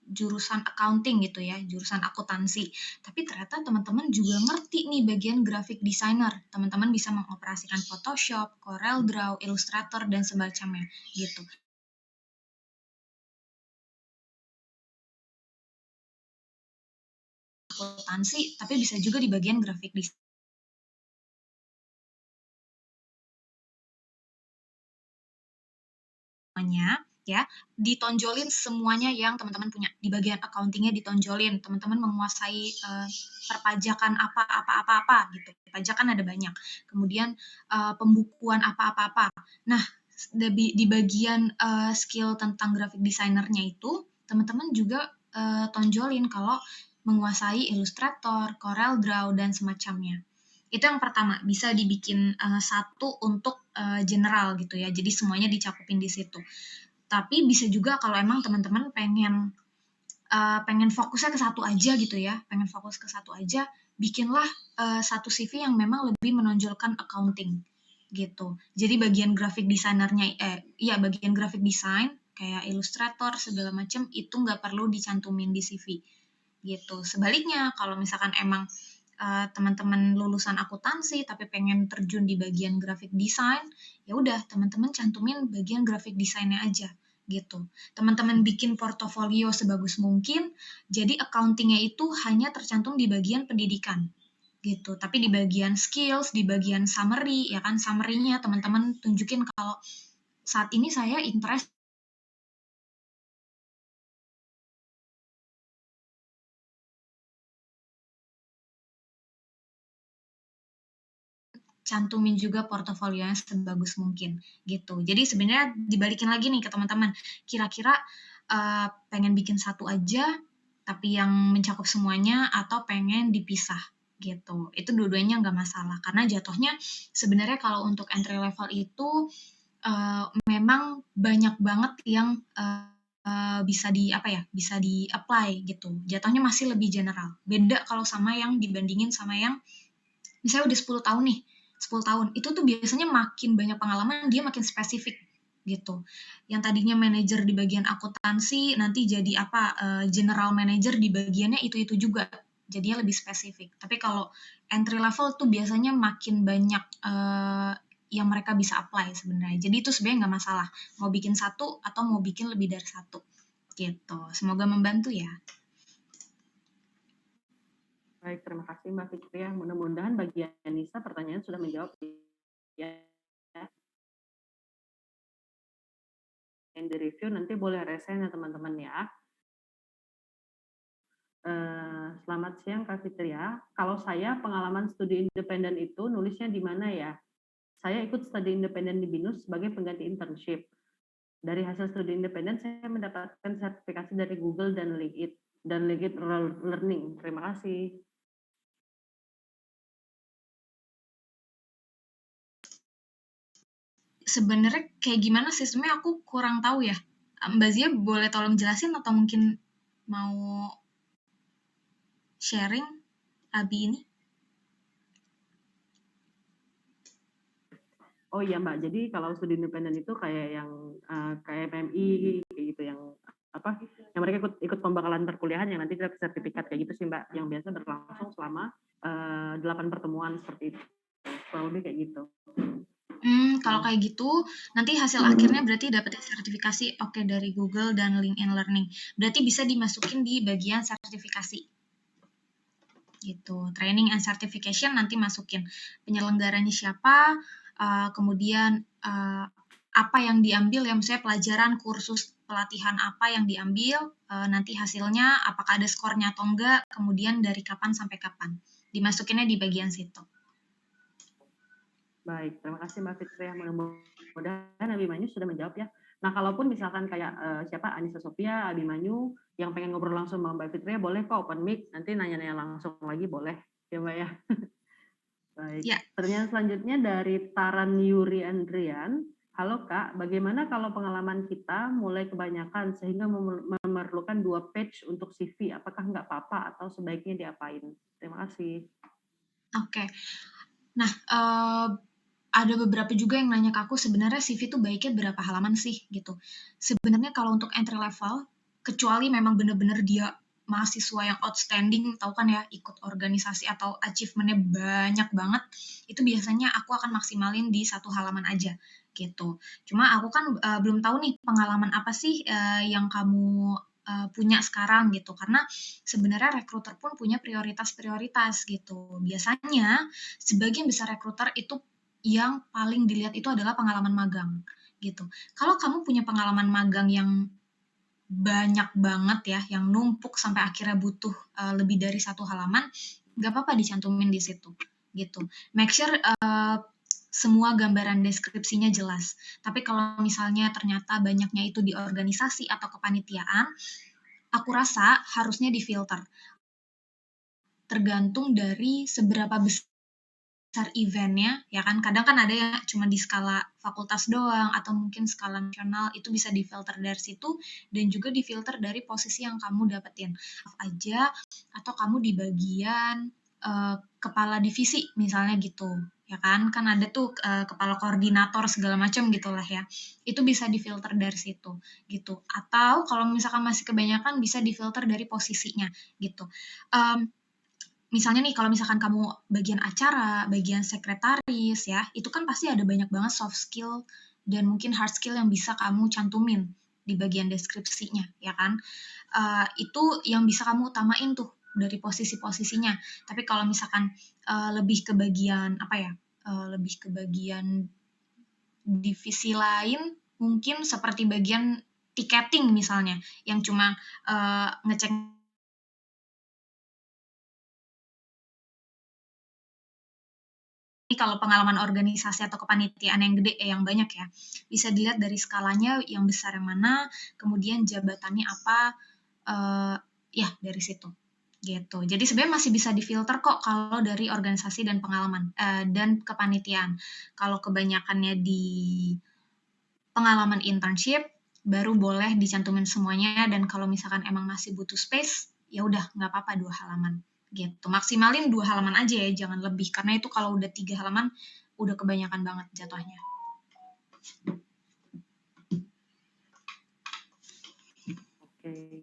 jurusan accounting gitu ya, jurusan akuntansi. Tapi ternyata teman-teman juga ngerti nih bagian graphic designer. Teman-teman bisa mengoperasikan Photoshop, Corel Draw, Illustrator, dan semacamnya gitu. Akuntansi, tapi bisa juga di bagian graphic design. Ya, ditonjolin semuanya yang teman-teman punya. Di bagian accounting-nya ditonjolin, teman-teman menguasai perpajakan apa-apa gitu. Perpajakan ada banyak. Kemudian pembukuan apa-apa. Nah, di bagian skill tentang graphic designer-nya itu, teman-teman juga tonjolin kalau menguasai Illustrator, Corel Draw, dan semacamnya. Itu yang pertama, bisa dibikin satu untuk general gitu ya. Jadi semuanya dicakupin di situ. Tapi bisa juga kalau emang teman-teman pengen fokusnya ke satu aja gitu ya, pengen fokus ke satu aja, bikinlah satu CV yang memang lebih menonjolkan accounting gitu. Jadi bagian graphic designernya, bagian graphic design kayak Illustrator segala macam itu nggak perlu dicantumin di CV gitu. Sebaliknya kalau misalkan emang teman-teman lulusan akuntansi tapi pengen terjun di bagian graphic design, ya udah teman-teman cantumin bagian graphic desainnya aja gitu. Teman-teman bikin portofolio sebagus mungkin, jadi accountingnya itu hanya tercantum di bagian pendidikan gitu. Tapi di bagian skills, di bagian summary, ya kan summary-nya teman-teman tunjukin kalau saat ini saya interest cantumin juga portofolionya sebagus mungkin gitu. Jadi sebenarnya dibalikin lagi nih ke teman-teman, kira-kira pengen bikin satu aja tapi yang mencakup semuanya atau pengen dipisah gitu. Itu dua-duanya nggak masalah karena jatuhnya sebenarnya kalau untuk entry level itu memang banyak banget yang bisa bisa di apply gitu. Jatuhnya masih lebih general. Beda kalau sama yang dibandingin sama yang misalnya udah 10 tahun nih, 10 tahun, itu tuh biasanya makin banyak pengalaman, dia makin spesifik gitu. Yang tadinya manajer di bagian akuntansi, nanti jadi general manager di bagiannya itu-itu juga. Jadinya lebih spesifik. Tapi kalau entry level tuh biasanya makin banyak yang mereka bisa apply sebenarnya. Jadi itu sebenarnya nggak masalah. Mau bikin satu atau mau bikin lebih dari satu. Gitu. Semoga membantu ya. Baik, terima kasih Mbak Fitria. Mudah-mudahan bagi Anissa pertanyaan sudah menjawab ya. yang di-review nanti boleh raise hand ya teman-teman ya. Selamat siang Kak Fitria. Kalau saya pengalaman studi independen itu nulisnya di mana ya? Saya ikut studi independen di BINUS sebagai pengganti internship. Dari hasil studi independen saya mendapatkan sertifikasi dari Google dan LinkedIn Learning. Terima kasih. Sebenarnya kayak gimana sistemnya aku kurang tahu ya. Mbak Zia boleh tolong jelasin atau mungkin mau sharing Abi ini? Oh iya Mbak, jadi kalau studi independen itu kayak yang kayak PMI kayak gitu yang apa? Yang mereka ikut pembekalan perkuliahan yang nanti dapat sertifikat kayak gitu sih Mbak, yang biasa berlangsung selama 8 pertemuan seperti itu. Kurang lebih kayak gitu. Kalau kayak gitu, nanti hasil akhirnya berarti dapetin sertifikasi oke dari Google dan LinkedIn Learning. Berarti bisa dimasukin di bagian sertifikasi. Gitu. Training and certification nanti masukin penyelenggaranya siapa, kemudian apa yang diambil ya, misalnya pelajaran, kursus, pelatihan apa yang diambil, nanti hasilnya apakah ada skornya atau enggak, kemudian dari kapan sampai kapan. Dimasukinnya di bagian situ. Baik, terima kasih Mbak Fitri. Mudah-mudahan Abimanyu sudah menjawab ya. Nah, kalaupun misalkan kayak siapa Anissa Sophia, Abimanyu yang pengen ngobrol langsung sama Mbak Fitri, boleh kok open mic, nanti nanya-nanya langsung lagi boleh ya Mbak ya. Baik. Ya. Pertanyaan selanjutnya dari Taran Yuri Andrian. Halo Kak, bagaimana kalau pengalaman kita mulai kebanyakan sehingga memerlukan 2 page untuk CV? Apakah nggak apa-apa atau sebaiknya diapain? Terima kasih. Oke. Nah, ada beberapa juga yang nanya ke aku, sebenarnya CV itu baiknya berapa halaman sih gitu. Sebenarnya kalau untuk entry level, kecuali memang benar-benar dia mahasiswa yang outstanding, tahu kan ya, ikut organisasi atau achievement-nya banyak banget, itu biasanya aku akan maksimalin di 1 halaman aja gitu. Cuma aku kan belum tahu nih pengalaman apa sih yang kamu punya sekarang gitu, karena sebenarnya rekruter pun punya prioritas-prioritas gitu. Biasanya sebagian besar rekruter itu yang paling dilihat itu adalah pengalaman magang gitu. Kalau kamu punya pengalaman magang yang banyak banget ya, yang numpuk sampai akhirnya butuh lebih dari 1 halaman, nggak apa-apa dicantumin di situ gitu. Make sure semua gambaran deskripsinya jelas. Tapi kalau misalnya ternyata banyaknya itu di organisasi atau kepanitiaan, aku rasa harusnya difilter. Tergantung dari seberapa besar eventnya, ya kan? Kadang kan ada yang cuma di skala fakultas doang, atau mungkin skala nasional, itu bisa difilter dari situ, dan juga difilter dari posisi yang kamu dapetin. Aja, atau kamu di bagian kepala divisi, misalnya gitu. Ya kan ada tuh kepala koordinator segala macam gitulah ya, itu bisa difilter dari situ gitu. Atau kalau misalkan masih kebanyakan bisa difilter dari posisinya gitu. Misalnya nih kalau misalkan kamu bagian acara, bagian sekretaris ya, itu kan pasti ada banyak banget soft skill dan mungkin hard skill yang bisa kamu cantumin di bagian deskripsinya, ya kan? Itu yang bisa kamu utamain tuh dari posisi-posisinya. Tapi kalau misalkan lebih ke bagian apa ya? Lebih ke bagian divisi lain, mungkin seperti bagian tiketing misalnya, yang cuma ngecek ini kalau pengalaman organisasi atau kepanitiaan yang gede, yang banyak ya, bisa dilihat dari skalanya yang besar yang mana, kemudian jabatannya apa, ya dari situ gitu. Jadi sebenarnya masih bisa difilter kok kalau dari organisasi dan pengalaman dan kepanitiaan. Kalau kebanyakannya di pengalaman internship, baru boleh dicantumin semuanya, dan kalau misalkan emang masih butuh space, ya udah nggak apa-apa 2 halaman gitu. Maksimalin 2 halaman aja ya, jangan lebih, karena itu kalau udah 3 halaman udah kebanyakan banget jatuhnya. Oke.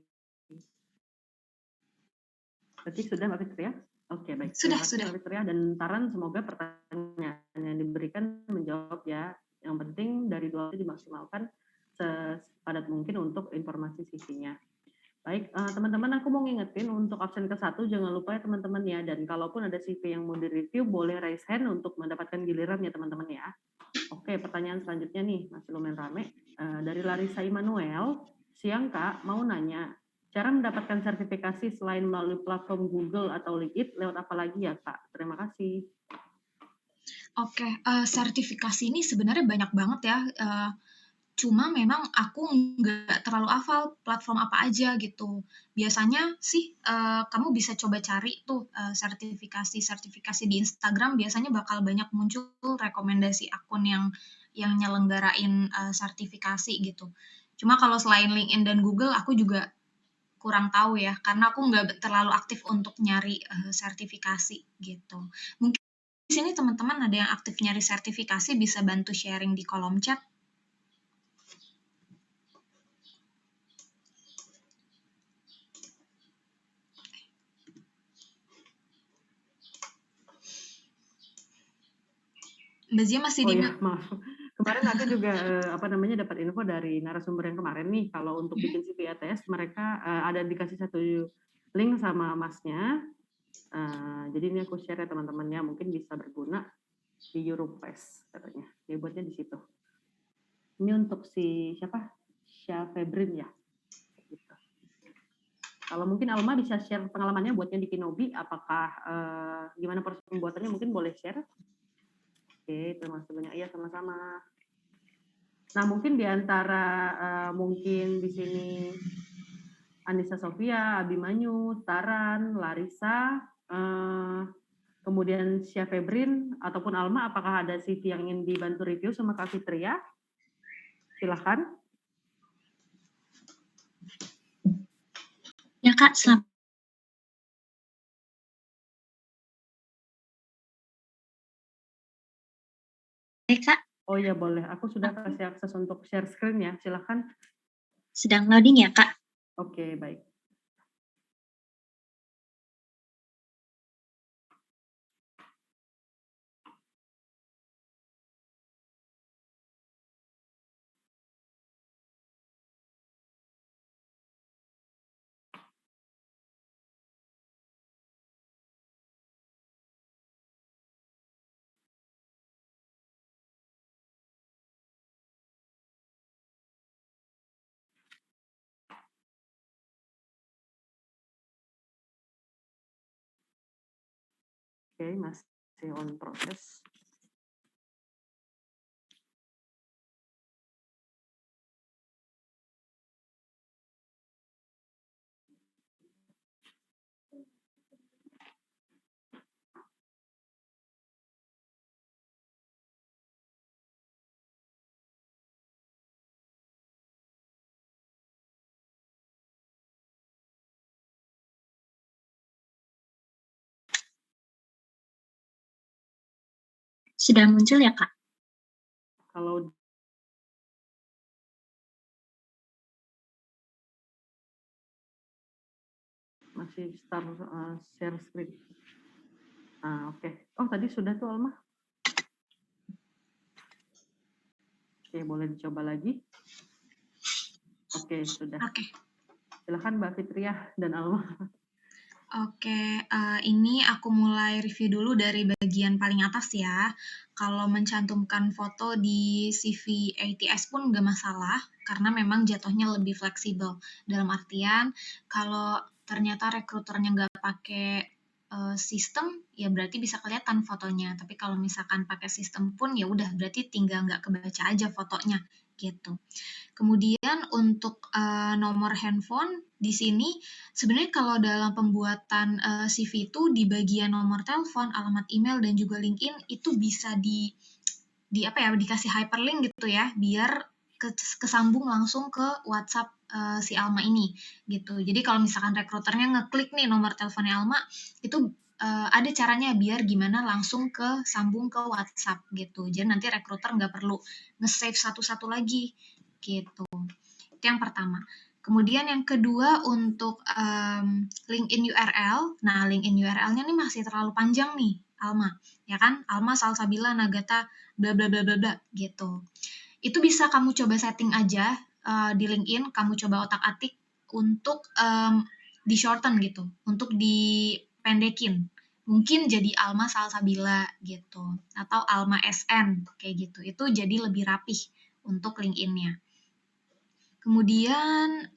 Berarti sudah Mbak Fitria? Oke, baik. Sudah, Terima kasih sudah. Mbak Fitria dan Taran, semoga pertanyaan yang diberikan menjawab ya. Yang penting dari 2 itu dimaksimalkan sepadat mungkin untuk informasi CV-nya. Baik, teman-teman, aku mau ngingetin untuk absen ke-1 jangan lupa ya teman-teman ya, dan kalaupun ada CV yang mau direview boleh raise hand untuk mendapatkan giliran ya teman-teman ya. Oke, pertanyaan selanjutnya nih, masih lumayan rame. Dari Larissa Immanuel, siang Kak, mau nanya, cara mendapatkan sertifikasi selain melalui platform Google atau LinkedIn, lewat apa lagi ya Kak? Terima kasih. Oke, sertifikasi ini sebenarnya banyak banget ya, cuma memang aku nggak terlalu hafal platform apa aja gitu. Biasanya sih, kamu bisa coba cari tuh, sertifikasi-sertifikasi di Instagram biasanya bakal banyak muncul rekomendasi akun yang nyelenggarain, sertifikasi gitu. Cuma kalau selain LinkedIn dan Google aku juga kurang tahu ya, karena aku nggak terlalu aktif untuk nyari, sertifikasi gitu. Mungkin di sini teman-teman ada yang aktif nyari sertifikasi bisa bantu sharing di kolom chat. Mbak Zia masih di ya, maaf. Kemarin aku juga dapat info dari narasumber yang kemarin nih, kalau untuk bikin CV ATS mereka ada dikasih satu link sama masnya. Jadi ini aku share ya teman-temannya, mungkin bisa berguna di Europass katanya. Dia buatnya di situ. Ini untuk si siapa? Syah Febrin ya. Gitu. Kalau mungkin Alma bisa share pengalamannya buatnya di Kinobi, apakah gimana proses pembuatannya, mungkin boleh share? Oke, terima kasih banyak. Iya, sama-sama. Nah, mungkin di antara mungkin di sini Anissa Sofia, Abimanyu, Taran, Larissa, kemudian Syah Febrin ataupun Alma, apakah ada CV yang ingin dibantu review sama Kak Fitria? Silakan. Ya Kak, selamat. Kak. Oh ya boleh, aku sudah kasih akses untuk share screen ya, silakan. Sedang loading ya Kak? Oke, baik. Oke, masih on proses. Sudah muncul ya Kak? Kalau masih start share screen. Oke. Oh, tadi sudah tuh Alma. Oke, boleh dicoba lagi. Oke, sudah. Oke. Silakan Mbak Fitria dan Alma. Oke, ini aku mulai review dulu dari bagian paling atas ya. Kalau mencantumkan foto di CV ATS pun nggak masalah, karena memang jatuhnya lebih fleksibel. Dalam artian, kalau ternyata rekruternya nggak pakai sistem, ya berarti bisa kelihatan fotonya. Tapi kalau misalkan pakai sistem pun, ya udah berarti tinggal nggak kebaca aja fotonya gitu. Kemudian untuk nomor handphone di sini sebenarnya kalau dalam pembuatan CV itu di bagian nomor telepon, alamat email dan juga LinkedIn itu bisa di apa ya dikasih hyperlink gitu ya biar kesambung langsung ke WhatsApp si Alma ini gitu. Jadi kalau misalkan rekruternya ngeklik nih nomor teleponnya Alma itu ada caranya biar gimana langsung ke sambung ke WhatsApp gitu. Jadi nanti rekruter nggak perlu nge-save satu-satu lagi gitu. Itu yang pertama. Kemudian yang kedua untuk LinkedIn URL. Nah, LinkedIn URL-nya nih masih terlalu panjang nih, Alma. Ya kan? Alma Salsabila Nagata bla bla bla bla bla gitu. Itu bisa kamu coba setting aja di LinkedIn, kamu coba otak-atik untuk di shorten gitu, untuk dipendekin. Mungkin jadi Alma Salsabila gitu, atau Alma SN kayak gitu. Itu jadi lebih rapih untuk LinkedIn-nya. Kemudian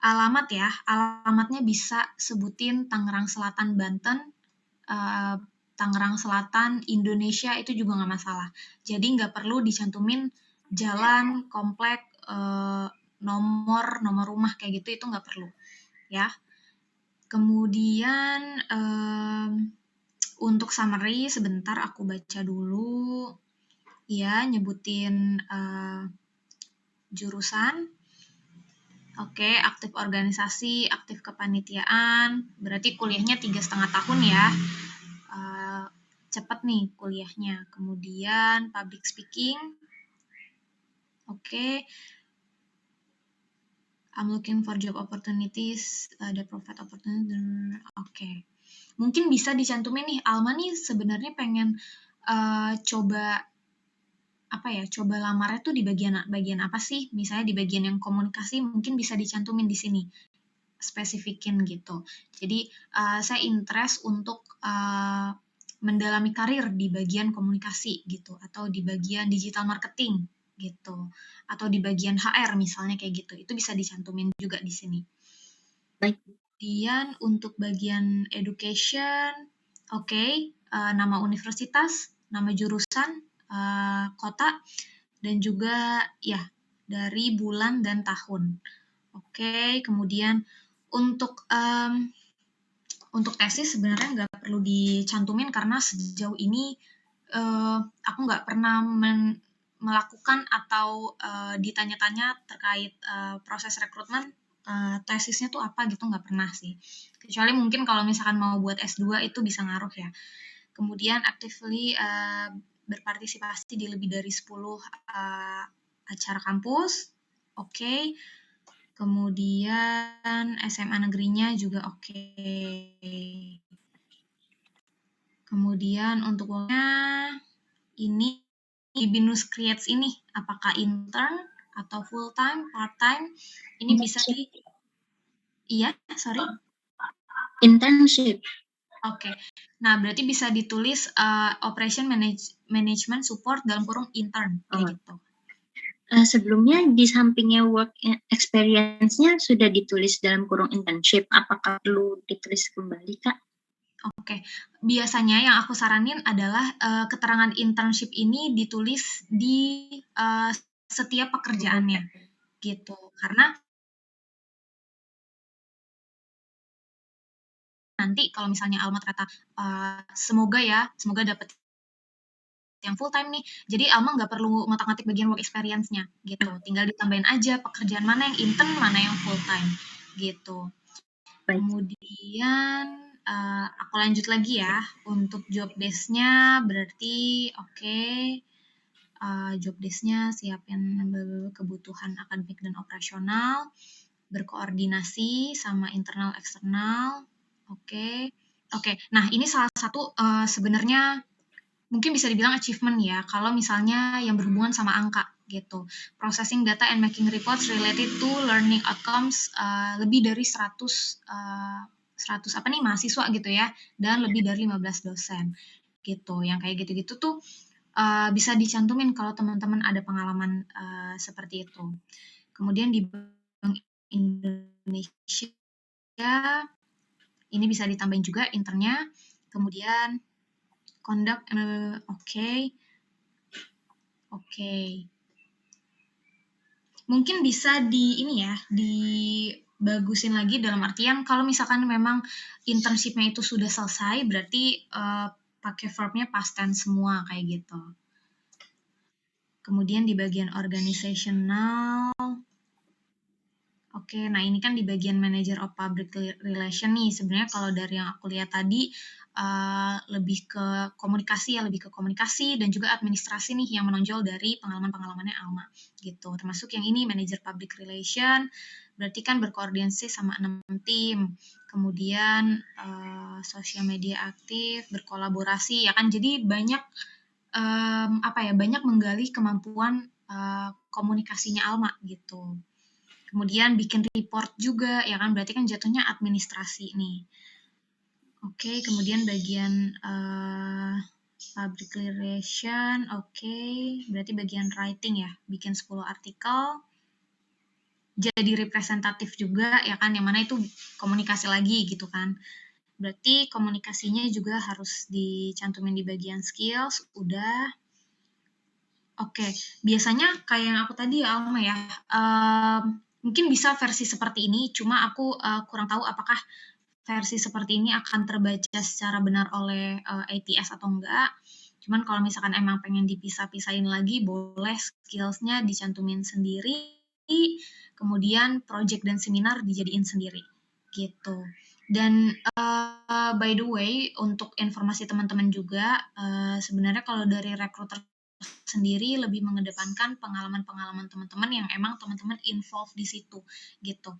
alamat ya, alamatnya bisa sebutin Tangerang Selatan, Banten, Tangerang Selatan, Indonesia, itu juga nggak masalah. Jadi nggak perlu dicantumin jalan, komplek, nomor rumah kayak gitu, itu nggak perlu ya. Kemudian untuk summary sebentar aku baca dulu ya, nyebutin jurusan. Oke, aktif organisasi, aktif kepanitiaan, berarti kuliahnya 3,5 tahun ya. Cepet nih kuliahnya. Kemudian public speaking. Oke. I'm looking for job opportunities, the provide opportunity. Oke. Mungkin bisa dicantumin nih, Alma nih sebenarnya pengen coba lamarnya tuh di bagian apa sih? Misalnya di bagian yang komunikasi mungkin bisa dicantumin di sini, spesifikin gitu. Jadi saya interest untuk mendalami karir di bagian komunikasi gitu, atau di bagian digital marketing gitu, atau di bagian HR misalnya kayak gitu. Itu bisa dicantumin juga di sini. Baik. Kemudian untuk bagian education, oke, nama universitas, nama jurusan, kota, dan juga ya dari bulan dan tahun. Oke, kemudian untuk tesis sebenarnya nggak perlu dicantumin karena sejauh ini aku nggak pernah melakukan atau ditanya-tanya terkait proses rekrutmen, tesisnya tuh apa gitu, nggak pernah sih. Kecuali mungkin kalau misalkan mau buat S2 itu bisa ngaruh ya. Kemudian actively berpartisipasi di lebih dari 10 acara kampus. Oke. Kemudian SMA negerinya juga oke. Kemudian untuk ini di Binus Creates ini, apakah intern atau full time, part time? Ini bisa Internship. iya, sorry. Internship. Oke. Nah, berarti bisa ditulis operation management support dalam kurung intern kayak gitu. Sebelumnya di sampingnya work experience-nya sudah ditulis dalam kurung internship. Apakah perlu ditulis kembali, Kak? Oke. Biasanya yang aku saranin adalah keterangan internship ini ditulis di setiap pekerjaannya gitu. Karena nanti kalau misalnya Alma ternyata semoga dapat yang full time nih. Jadi Alma nggak perlu ngotak-ngatik bagian work experience-nya gitu. Tinggal ditambahin aja pekerjaan mana yang intern, mana yang full time gitu. Baik. Kemudian aku lanjut lagi ya. Untuk job desk-nya berarti oke. Job desk-nya siapin kebutuhan akademik dan operasional, berkoordinasi sama internal eksternal. Oke. Nah, ini salah satu sebenarnya mungkin bisa dibilang achievement ya, kalau misalnya yang berhubungan sama angka gitu. Processing data and making reports related to learning outcomes, lebih dari 100 mahasiswa gitu ya, dan lebih dari 15 dosen gitu. Yang kayak gitu-gitu tuh bisa dicantumin kalau teman-teman ada pengalaman seperti itu. Kemudian di Bank Indonesia ini bisa ditambahin juga internnya. Kemudian conduct oke. Mungkin bisa dibagusin lagi dalam artian kalau misalkan memang internship-nya itu sudah selesai, berarti pakai verb-nya past tense semua kayak gitu. Kemudian di bagian organizational, oke, nah ini kan di bagian Manager of Public Relation nih. Sebenarnya kalau dari yang aku lihat tadi, lebih ke komunikasi dan juga administrasi nih yang menonjol dari pengalaman-pengalamannya Alma gitu. Termasuk yang ini Manager Public Relation, berarti kan berkoordinasi sama 6 tim. Kemudian sosial media aktif, berkolaborasi ya kan. Jadi banyak banyak menggali kemampuan komunikasinya Alma gitu. Kemudian bikin report juga, ya kan, berarti kan jatuhnya administrasi nih. Oke, kemudian bagian public relation, oke, berarti bagian writing ya, bikin 10 artikel. jadi representatif juga ya kan, yang mana itu komunikasi lagi gitu kan. Berarti komunikasinya juga harus dicantumin di bagian skills, udah. Oke, biasanya kayak yang aku tadi ya Alma ya, mungkin bisa versi seperti ini, cuma aku kurang tahu apakah versi seperti ini akan terbaca secara benar oleh ATS atau enggak. Cuman kalau misalkan emang pengen dipisah-pisahin lagi, boleh skills-nya dicantumin sendiri, kemudian project dan seminar dijadiin sendiri, gitu. Dan by the way, untuk informasi teman-teman juga, sebenarnya kalau dari recruiter sendiri lebih mengedepankan pengalaman-pengalaman teman-teman yang emang teman-teman involved di situ, gitu.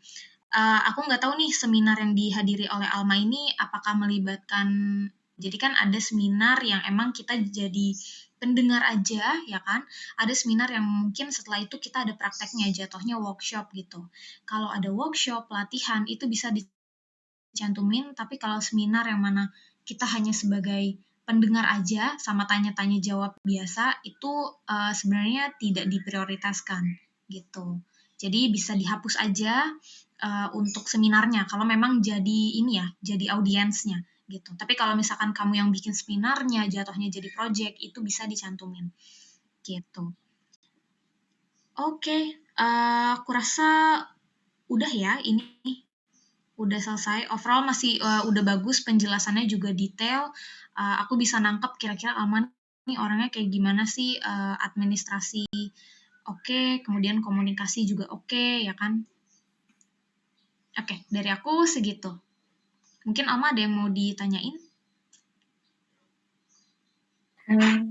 Aku nggak tahu nih seminar yang dihadiri oleh Alma ini apakah melibatkan, jadi kan ada seminar yang emang kita jadi pendengar aja ya kan, ada seminar yang mungkin setelah itu kita ada prakteknya, jatuhnya workshop gitu. Kalau ada workshop, latihan itu bisa dicantumin, tapi kalau seminar yang mana kita hanya sebagai pendengar aja sama tanya-tanya jawab biasa itu sebenarnya tidak diprioritaskan gitu. Jadi bisa dihapus aja untuk seminarnya kalau memang jadi ini ya, jadi audiensnya gitu. Tapi kalau misalkan kamu yang bikin seminarnya jatuhnya jadi project itu bisa dicantumin gitu. Oke, aku rasa udah ya ini udah selesai. Overall masih udah bagus, penjelasannya juga detail. Aku bisa nangkep kira-kira Alman nih orangnya kayak gimana sih, administrasi oke, kemudian komunikasi juga oke, ya kan? Oke, dari aku segitu. Mungkin Alma ada yang mau ditanyain?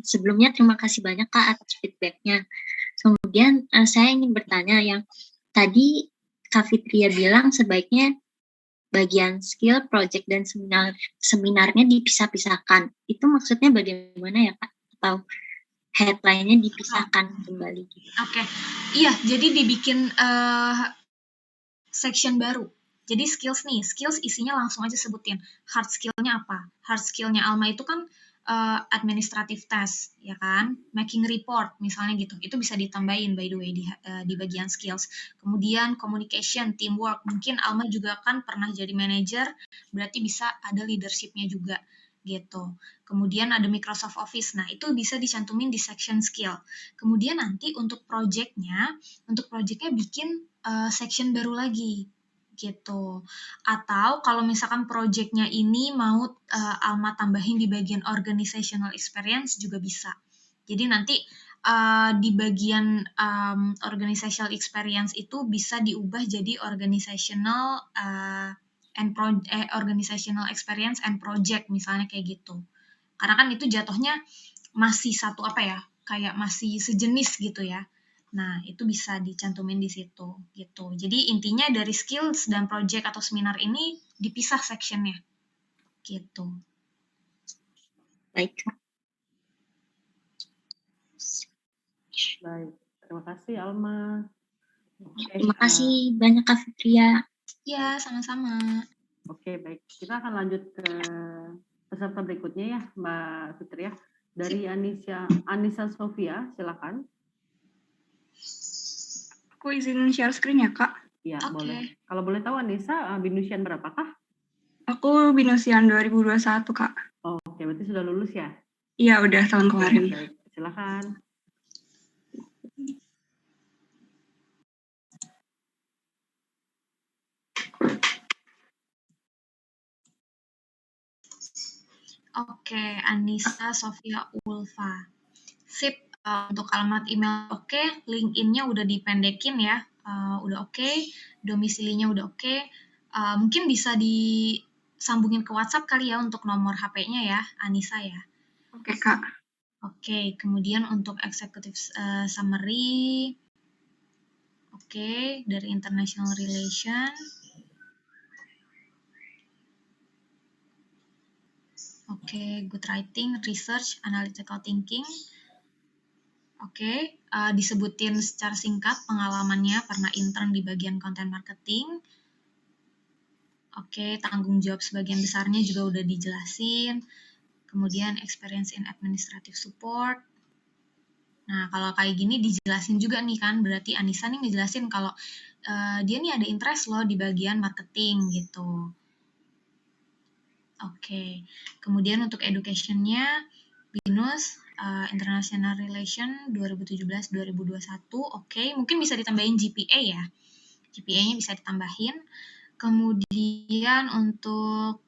Sebelumnya terima kasih banyak Kak atas feedback-nya. Kemudian saya ingin bertanya yang tadi Kak Fitria bilang sebaiknya bagian skill, project, dan seminarnya dipisah-pisahkan. Itu maksudnya bagaimana ya Kak? Atau headline-nya dipisahkan kembali? Oke, iya jadi dibikin section baru. Jadi skills nih, skills isinya langsung aja sebutin. Hard skill-nya apa? Hard skill-nya Alma itu kan administrative task, ya kan? Making report, misalnya gitu. Itu bisa ditambahin, by the way, di bagian skills. Kemudian communication, teamwork. Mungkin Alma juga kan pernah jadi manager, berarti bisa ada leadership-nya juga, gitu. Kemudian ada Microsoft Office. Nah, itu bisa dicantumin di section skill. Kemudian nanti untuk project-nya bikin section baru lagi gitu. Atau kalau misalkan project-nya ini mau Alma tambahin di bagian organizational experience juga bisa. Jadi nanti di bagian organizational experience itu bisa diubah jadi organizational organizational experience and project misalnya kayak gitu. Karena kan itu jatuhnya masih satu apa ya? Kayak masih sejenis gitu ya. Nah, itu bisa dicantumin di situ gitu. Jadi intinya dari skills dan project atau seminar ini dipisah sectionnya gitu. Baik. Baik, terima kasih Alma. Terima kasih banyak Kak Fitria. Ya, sama-sama. Oke, baik. Kita akan lanjut ke peserta berikutnya ya, Mbak Fitria. Dari Anissa Sofia, silakan. Aku izin share screen ya, Kak? Iya, Oke. boleh. Kalau boleh tahu Anissa, binusian berapakah? Aku binusian 2021, Kak. Oh, oke, berarti sudah lulus ya? Iya, udah tahun kemarin. Baik, silakan. Oke, Anissa Sofia Ulfa. Sip, untuk alamat email oke, LinkedIn-nya udah dipendekin ya, udah oke, domisilinya udah oke. Mungkin bisa disambungin ke WhatsApp kali ya untuk nomor HP-nya ya, Anissa ya. Oke, Kak. Oke, kemudian untuk executive summary, oke, dari international relation. Oke, good writing, research, analytical thinking. Oke, disebutin secara singkat pengalamannya, pernah intern di bagian content marketing. Oke, tanggung jawab sebagian besarnya juga udah dijelasin. Kemudian experience in administrative support. Nah, kalau kayak gini dijelasin juga nih kan, berarti Anissa nih ngejelasin kalau dia nih ada interest loh di bagian marketing gitu. Oke, kemudian untuk education-nya, BINUS International Relation 2017-2021, oke, mungkin bisa ditambahin GPA ya, GPA-nya bisa ditambahin. Kemudian untuk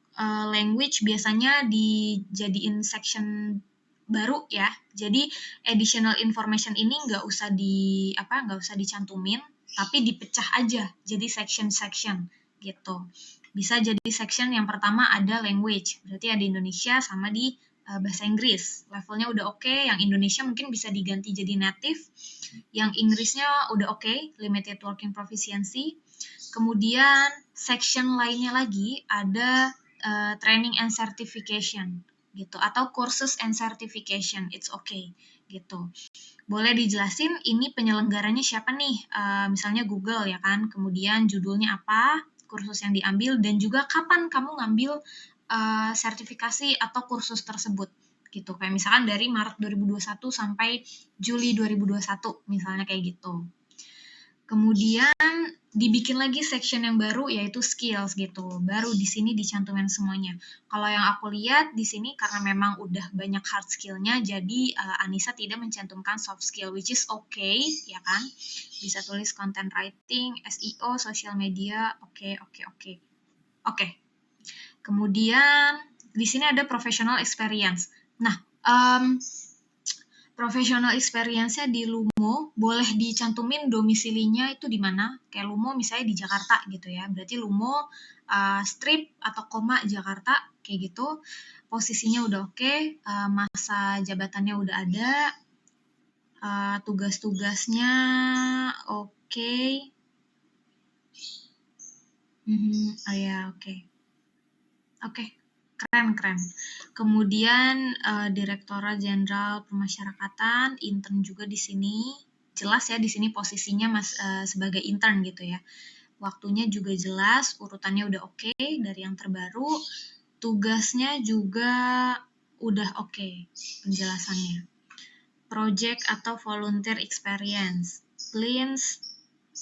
language biasanya dijadiin section baru ya. Jadi additional information ini nggak usah dicantumin, tapi dipecah aja jadi section-section gitu. Bisa jadi section yang pertama ada language, berarti ada Indonesia sama di bahasa Inggris. Levelnya udah oke, yang Indonesia mungkin bisa diganti jadi native, yang Inggrisnya udah oke, limited working proficiency. Kemudian section lainnya lagi ada training and certification gitu, atau courses and certification, it's okay gitu. Boleh dijelasin ini penyelenggaranya siapa nih, misalnya Google ya kan, kemudian judulnya apa, kursus yang diambil, dan juga kapan kamu ngambil sertifikasi atau kursus tersebut gitu. Kayak misalkan dari Maret 2021 sampai Juli 2021 misalnya kayak gitu. Kemudian dibikin lagi section yang baru yaitu skills gitu. Baru di sini dicantumin semuanya. Kalau yang aku lihat di sini karena memang udah banyak hard skill-nya, jadi Anissa tidak mencantumkan soft skill, which is okay, ya kan? Bisa tulis content writing, SEO, social media, oke. Kemudian di sini ada professional experience. Nah, professional experience-nya di Lumo, boleh dicantumin domisilinya itu di mana. Kayak Lumo misalnya di Jakarta gitu ya. Berarti Lumo strip atau koma Jakarta kayak gitu. Posisinya udah oke, masa jabatannya udah ada, tugas-tugasnya oke. Oh ya, oke. Keren. Kemudian Direktorat Jenderal Pemasyarakatan, intern juga di sini. Jelas ya di sini posisinya sebagai intern gitu ya. Waktunya juga jelas, urutannya udah oke dari yang terbaru. Tugasnya juga udah oke penjelasannya. Project atau volunteer experience. Cleans,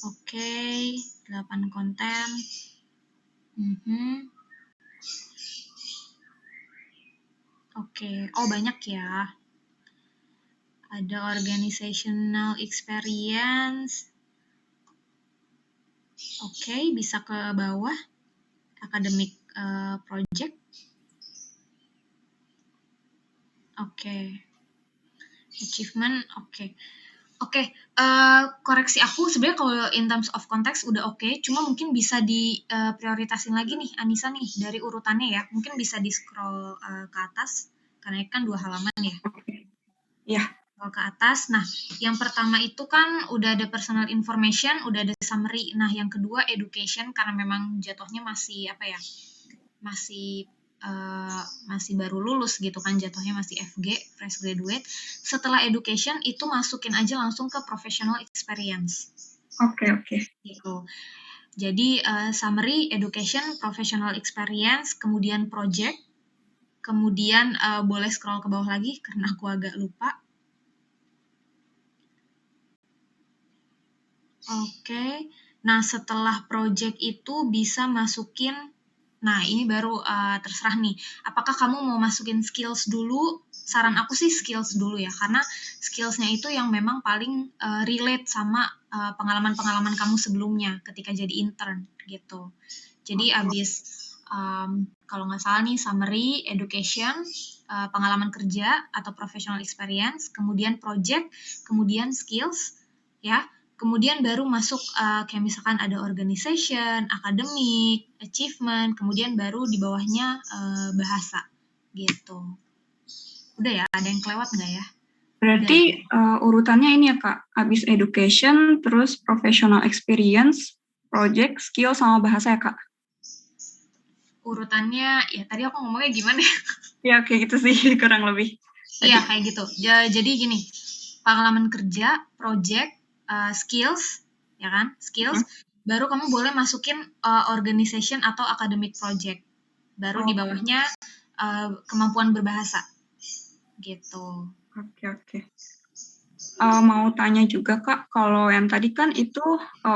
oke, 8 konten. Oke, oh banyak ya. Ada organizational experience. Oke, bisa ke bawah. Academic project. Oke. Achievement, oke. Koreksi aku sebenarnya kalau in terms of context udah oke, cuma mungkin bisa diprioritasin lagi nih Anissa nih dari urutannya ya. Mungkin bisa di scroll ke atas karena kan 2 halaman ya. Iya. Ke atas. Nah, yang pertama itu kan udah ada personal information, udah ada summary. Nah, yang kedua education karena memang jatuhnya masih masih baru lulus gitu kan, jatuhnya masih FG, fresh graduate. Setelah education itu masukin aja langsung ke professional experience. Oke. Gitu. Jadi summary, education, professional experience, kemudian project, kemudian boleh scroll ke bawah lagi karena aku agak lupa. Oke, nah setelah project itu bisa masukin, nah ini baru terserah nih, apakah kamu mau masukin skills dulu? Saran aku sih skills dulu ya, karena skillsnya itu yang memang paling relate sama pengalaman-pengalaman kamu sebelumnya ketika jadi intern gitu. Jadi abis kalau nggak salah nih summary, education, pengalaman kerja atau professional experience, kemudian project, kemudian skills, ya. Kemudian baru masuk kayak misalkan ada organization, academic, achievement, kemudian baru di bawahnya bahasa gitu. Udah ya, ada yang kelewat nggak ya? Berarti urutannya ini ya Kak, habis education, terus professional experience, project, skill, sama bahasa ya Kak? Urutannya, ya tadi aku ngomongnya gimana ya? Ya kayak gitu sih, kurang lebih. Iya, kayak gitu. Jadi gini, pengalaman kerja, project, skills, ya kan? Skills, baru kamu boleh masukin organization atau academic project. Baru di bawahnya kemampuan berbahasa. Gitu. Oke. mau tanya juga Kak, kalau yang tadi kan itu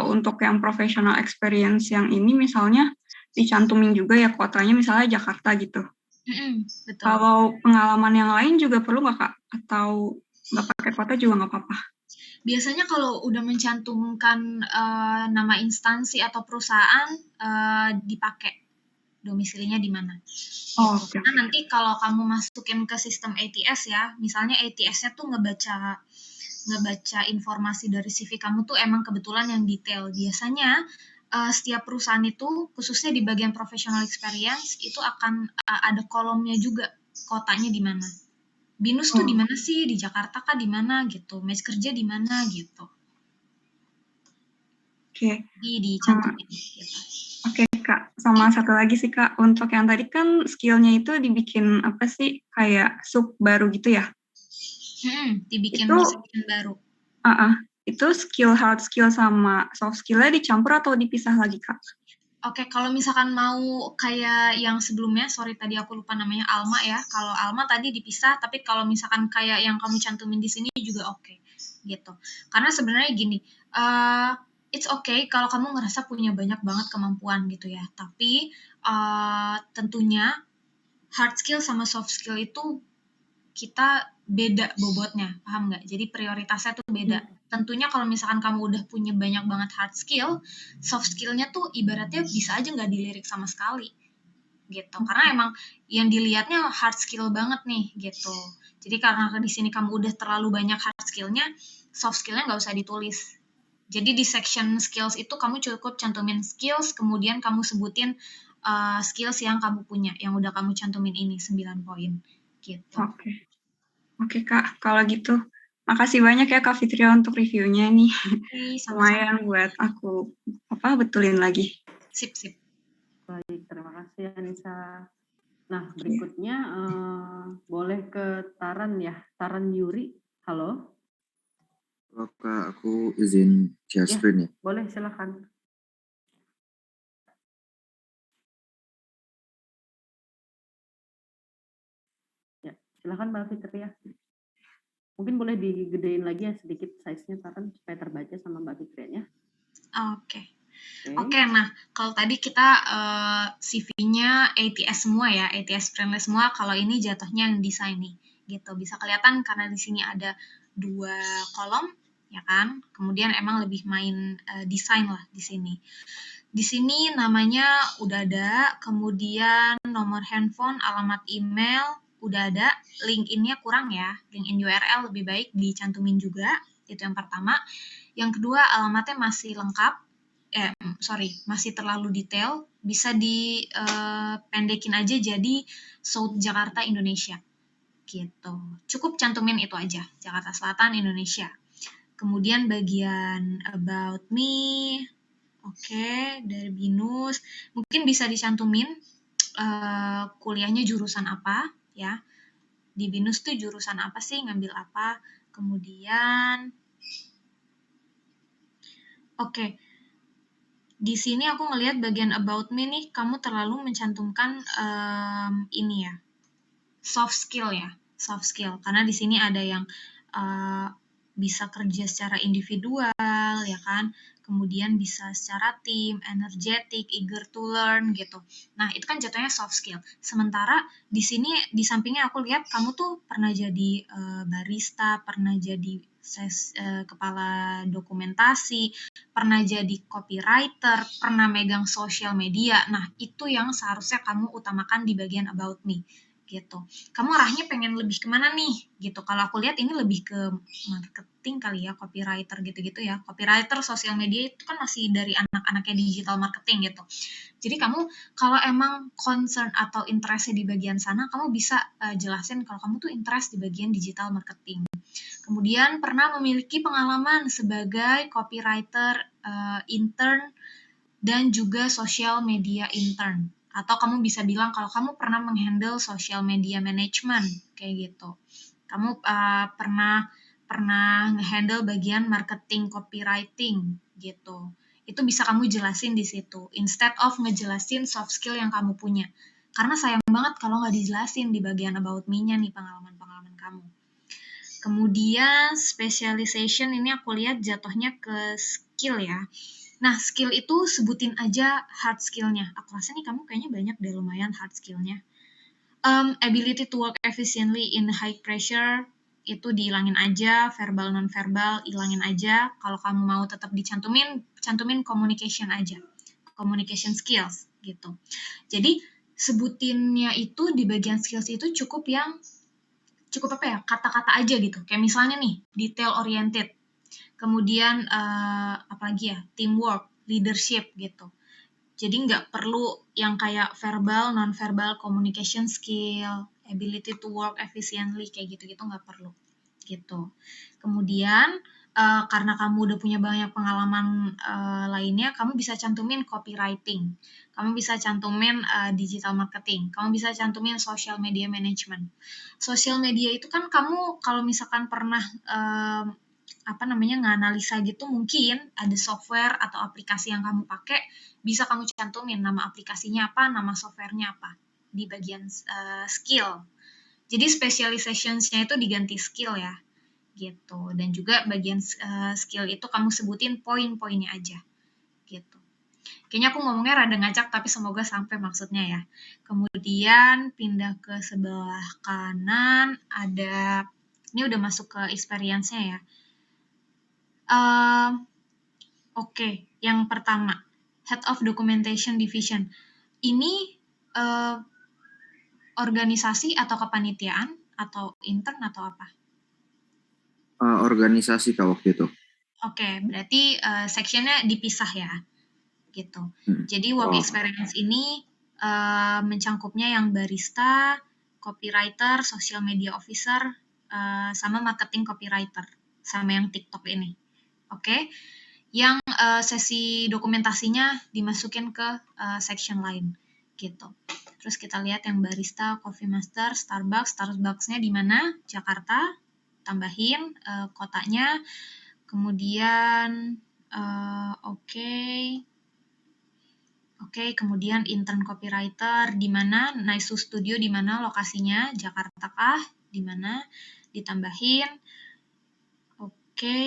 untuk yang professional experience yang ini misalnya dicantumin juga ya kotanya misalnya Jakarta gitu. Betul. Kalau pengalaman yang lain juga perlu nggak Kak? Atau nggak pakai kota juga nggak apa-apa? Biasanya kalau udah mencantumkan nama instansi atau perusahaan dipakai domisilinya di mana. Oh, Gitu. oke. Karena nanti kalau kamu masukin ke sistem ATS ya, misalnya ATS-nya tuh ngebaca informasi dari CV kamu tuh emang kebetulan yang detail. Biasanya setiap perusahaan itu khususnya di bagian professional experience itu akan ada kolomnya juga kotanya di mana. BINUS tuh di mana sih? Di Jakarta kah di mana gitu? Match kerja di mana gitu. Oke. Jadi dicantumin gitu. Oke Kak, sama satu lagi sih Kak, untuk yang tadi kan skill-nya itu dibikin apa sih, kayak sub baru gitu ya? Dibikin Itu section baru. itu skill hard skill sama soft skill-nya dicampur atau dipisah lagi Kak? Oke, kalau misalkan mau kayak yang sebelumnya, sorry tadi aku lupa namanya Alma ya. Kalau Alma tadi dipisah, tapi kalau misalkan kayak yang kamu cantumin di sini juga oke, gitu. Karena sebenarnya gini, it's okay kalau kamu ngerasa punya banyak banget kemampuan gitu ya. Tapi tentunya hard skill sama soft skill itu kita beda bobotnya, paham nggak? Jadi prioritasnya tuh beda. Tentunya kalau misalkan kamu udah punya banyak banget hard skill, soft skill-nya tuh ibaratnya bisa aja nggak dilirik sama sekali, gitu. Karena emang yang dilihatnya hard skill banget nih, gitu. Jadi karena di sini kamu udah terlalu banyak hard skill-nya, soft skill-nya nggak usah ditulis. Jadi di section skills itu kamu cukup cantumin skills, kemudian kamu sebutin skills yang kamu punya, yang udah kamu cantumin ini 9 poin, gitu. Oke Kak, kalau gitu makasih banyak ya Kak Fitria untuk reviewnya nih. Lumayan buat aku betulin lagi. Sip. Baik, terima kasih Anissa. Nah, berikutnya boleh ke Taran ya, Taran Yuri. Halo? Halo Kak, aku izin share screen ya. Boleh, silakan. Ya, silakan Mbak Fitria. Mungkin boleh digedein lagi ya sedikit size-nya Taran supaya terbaca sama Mbak Fitrianya. Oke, nah kalau tadi kita CV-nya ATS semua ya, ATS friendly semua. Kalau ini jatuhnya yang desain nih, gitu. Bisa kelihatan karena di sini ada 2 kolom, ya kan? Kemudian emang lebih main desain lah di sini. Di sini namanya udah ada, kemudian nomor handphone, alamat email udah ada, LinkedIn-nya kurang ya, LinkedIn URL lebih baik dicantumin juga, itu yang pertama. Yang kedua alamatnya masih lengkap, masih terlalu detail, bisa dipendekin aja jadi South Jakarta Indonesia, gitu. Cukup cantumin itu aja, Jakarta Selatan Indonesia. Kemudian bagian about me, oke, dari BINUS, mungkin bisa dicantumin kuliahnya jurusan apa, ya. Di BINUS tuh jurusan apa sih, ngambil apa, kemudian, oke. Di sini aku ngelihat bagian about me nih, kamu terlalu mencantumkan ini ya, soft skill ya, soft skill. Karena di sini ada yang bisa kerja secara individual, ya kan? Kemudian bisa secara tim, energetic, eager to learn gitu. Nah, itu kan jatuhnya soft skill. Sementara di sini di sampingnya aku lihat kamu tuh pernah jadi barista, pernah jadi kepala dokumentasi, pernah jadi copywriter, pernah megang social media. Nah, itu yang seharusnya kamu utamakan di bagian about me, gitu. Kamu arahnya pengen lebih kemana nih, gitu. Kalau aku lihat ini lebih ke marketing kali ya, copywriter gitu-gitu ya. Copywriter, sosial media itu kan masih dari anak-anaknya digital marketing gitu. Jadi kamu kalau emang concern atau interest-nya di bagian sana, kamu bisa jelasin kalau kamu tuh interest di bagian digital marketing. Kemudian pernah memiliki pengalaman sebagai copywriter intern dan juga social media intern. Atau kamu bisa bilang kalau kamu pernah menghandle social media management, kayak gitu. Kamu pernah nge-handle bagian marketing copywriting, gitu. Itu bisa kamu jelasin di situ, instead of ngejelasin soft skill yang kamu punya. Karena sayang banget kalau nggak dijelasin di bagian about me-nya nih, pengalaman-pengalaman kamu. Kemudian specialization ini aku lihat jatuhnya ke skill ya. Nah, skill itu sebutin aja hard skill-nya. Aku rasa nih kamu kayaknya banyak deh lumayan hard skill-nya. Ability to work efficiently in high pressure, itu dihilangin aja. Verbal, non-verbal, hilangin aja. Kalau kamu mau tetap cantumin communication aja. Communication skills, gitu. Jadi, sebutinnya itu di bagian skills itu cukup apa ya, kata-kata aja gitu. Kayak misalnya nih, detail oriented. Kemudian apalagi ya, teamwork, leadership gitu. Jadi nggak perlu yang kayak verbal, non-verbal, communication skill, ability to work efficiently, kayak gitu-gitu nggak perlu gitu. Kemudian karena kamu udah punya banyak pengalaman lainnya, kamu bisa cantumin copywriting, kamu bisa cantumin digital marketing, kamu bisa cantumin social media management. Social media itu kan kamu kalau misalkan pernah nganalisa gitu, mungkin ada software atau aplikasi yang kamu pakai, bisa kamu cantumin nama aplikasinya apa, nama softwarenya apa di bagian skill. Jadi specializations-nya itu diganti skill ya, gitu. Dan juga bagian skill itu kamu sebutin poin-poinnya aja, gitu. Kayaknya aku ngomongnya rada ngacak, tapi semoga sampai maksudnya ya. Kemudian pindah ke sebelah kanan, ada, ini udah masuk ke experience-nya ya. Oke, yang pertama, Head of Documentation Division. Ini organisasi atau kepanitiaan atau intern atau apa? Organisasi Kak waktu itu. Oke, berarti sectionnya dipisah ya, gitu. Jadi work experience ini mencangkupnya yang barista, copywriter, social media officer, sama marketing copywriter, sama yang TikTok ini. Oke, yang sesi dokumentasinya dimasukin ke section lain, gitu. Terus kita lihat yang barista, coffee master, Starbucks-nya di mana? Jakarta, tambahin kotanya. Kemudian Oke, kemudian intern copywriter di mana? Naisu Studio di mana lokasinya? Jakarta kah? Di mana? Ditambahin. Oke.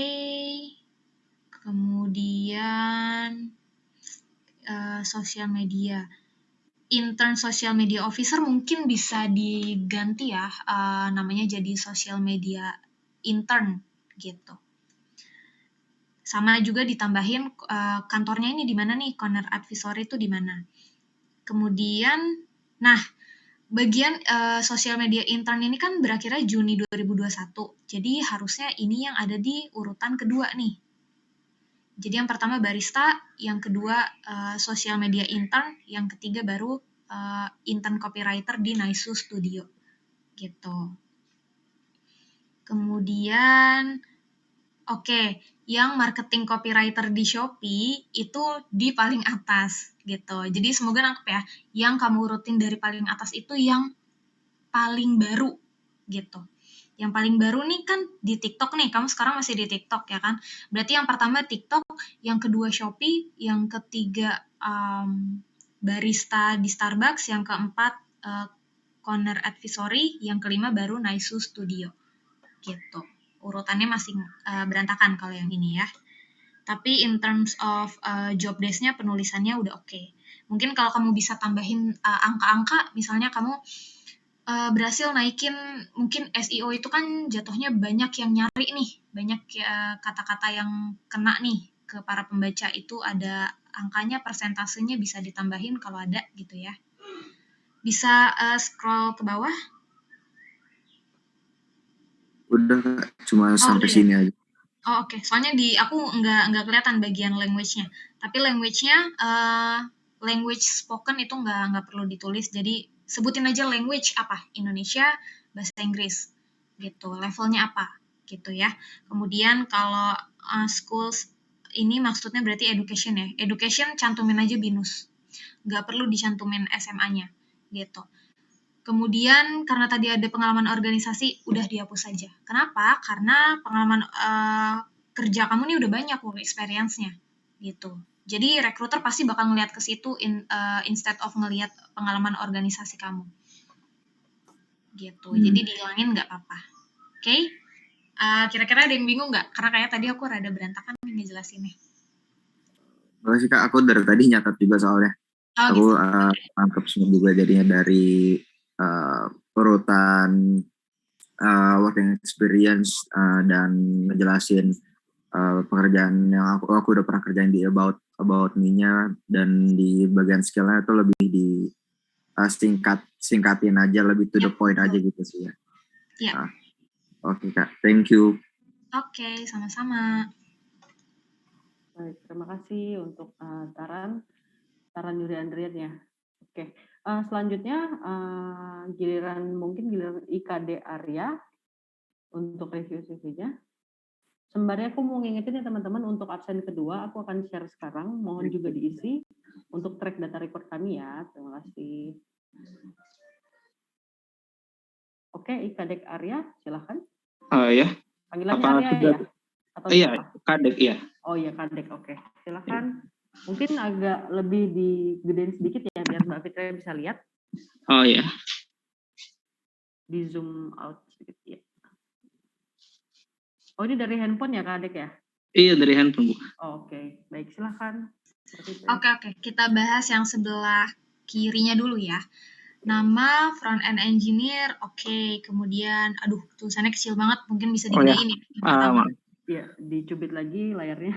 Kemudian sosial media. Intern social media officer mungkin bisa diganti ya, namanya jadi social media intern gitu. Sama juga ditambahin kantornya ini di mana nih, Corner Advisory itu di mana. Kemudian, nah, bagian social media intern ini kan berakhirnya Juni 2021. Jadi harusnya ini yang ada di urutan kedua nih. Jadi yang pertama barista, yang kedua social media intern, yang ketiga baru intern copywriter di Naisu Studio. Gitu. Kemudian, yang marketing copywriter di Shopee itu di paling atas gitu. Jadi semoga nangkep ya. Yang kamu urutin dari paling atas itu yang paling baru gitu. Yang paling baru nih kan di TikTok nih. Kamu sekarang masih di TikTok ya kan? Berarti yang pertama TikTok, yang kedua Shopee, yang ketiga barista di Starbucks, yang keempat Corner Advisory, yang kelima baru Naisu Studio gitu. Urutannya masih berantakan kalau yang ini ya. Tapi in terms of job desk-nya, penulisannya udah oke. Mungkin kalau kamu bisa tambahin angka-angka, misalnya kamu berhasil naikin, mungkin SEO itu kan jatuhnya banyak yang nyari nih, banyak kata-kata yang kena nih ke para pembaca, itu ada angkanya, persentasenya bisa ditambahin kalau ada gitu ya. Bisa scroll ke bawah. Udah Kak, cuma sampai udah sini ya? aja. Oke. Soalnya di aku nggak kelihatan bagian language-nya. Tapi language-nya language spoken itu nggak perlu ditulis. Jadi sebutin aja language apa, Indonesia, bahasa Inggris gitu. Levelnya apa gitu ya. Kemudian kalau schools ini maksudnya berarti education ya. Education cantumin aja BINUS. Nggak perlu dicantumin SMA-nya gitu. Kemudian karena tadi ada pengalaman organisasi, udah dihapus saja. Kenapa? Karena pengalaman kerja kamu nih udah banyak work experience-nya gitu. Jadi recruiter pasti bakal ngelihat ke situ instead of ngelihat pengalaman organisasi kamu. Gitu. Jadi dihilangin nggak apa-apa. Oke? Kira-kira ada yang bingung nggak? Karena kayak tadi aku rada berantakan nih ngejelasinnya. Boleh sih Kak, aku dari tadi nyatat juga soalnya. Oh Aku gitu. tangkap semua juga jadinya dari urutan working experience dan ngejelasin pekerjaan yang aku udah pernah kerjain di about me-nya, dan di bagian skillnya itu lebih di singkatin aja, lebih to the Yap, point aja betul. gitu sih ya. Iya. Oke Kak, thank you. Oke, sama-sama. Baik, terima kasih untuk Taran Yuri Andrian ya. Oke, selanjutnya giliran IKD Arya untuk review CV-nya. Sembari aku mau ngingetin ya teman-teman, untuk absen kedua aku akan share sekarang, mohon juga diisi untuk track data record kami ya. Terima kasih. Oke, IKD Arya, silahkan. Ya. Panggilannya Apa Arya sudah? ya? Atau Iya, siapa? Kadek ya. Oh iya, Kadek, oke. Silahkan. Mungkin agak lebih digedein sedikit ya, biar Mbak Fitria bisa lihat. Oh ya. Di zoom out sedikit ya. Oh, ini dari handphone ya, Kadek ya? Iya, dari handphone, Bu. Oh, oke, baik, silahkan. Oke, kita bahas yang sebelah kirinya dulu ya. Nama front end engineer, oke. Kemudian, aduh, tulisannya kecil banget, mungkin bisa Oh ya. digedein ya. Yang pertama. Iya, dicubit lagi layarnya.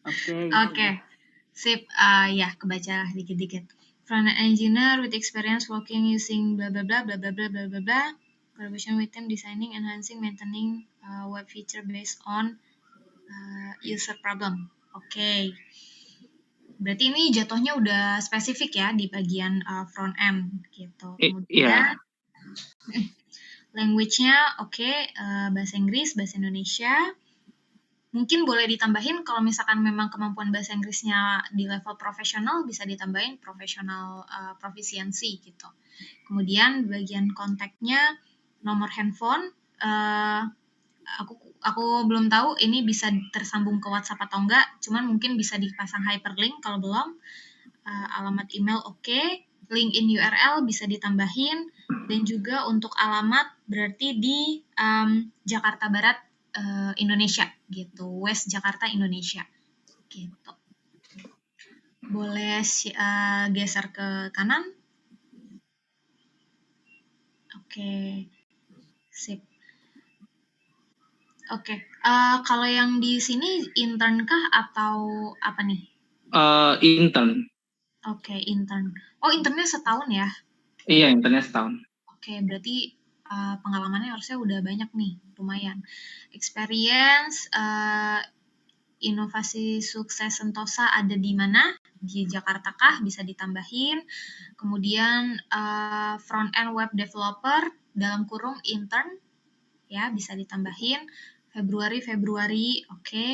Oke. Oke, sip. Ya, kebaca dikit-dikit. Front end engineer with experience working using bla bla bla bla bla bla bla bla bla. Collaboration with team designing, enhancing, maintaining web feature based on user problem. Oke. Berarti ini jatuhnya udah spesifik ya di bagian front end gitu. Kemudian language-nya oke, bahasa Inggris, bahasa Indonesia. Mungkin boleh ditambahin kalau misalkan memang kemampuan bahasa Inggrisnya di level profesional, bisa ditambahin profesional proficiency gitu. Kemudian bagian kontaknya, nomor handphone, aku belum tahu ini bisa tersambung ke WhatsApp atau enggak, cuman mungkin bisa dipasang hyperlink kalau belum. Alamat email oke, link in URL bisa ditambahin, dan juga untuk alamat berarti di Jakarta Barat, Indonesia gitu, West Jakarta Indonesia gitu. Boleh geser ke kanan. Oke, sip. Oke, kalau yang di sini intern kah atau apa nih? Intern. Oke, intern. Oh, internnya setahun ya? Iya, internnya setahun. Oke, berarti pengalamannya harusnya udah banyak nih, lumayan. Experience, inovasi sukses Sentosa ada di mana? Di Jakarta kah? Bisa ditambahin. Kemudian front end web developer dalam kurung intern, ya bisa ditambahin. Februari, oke.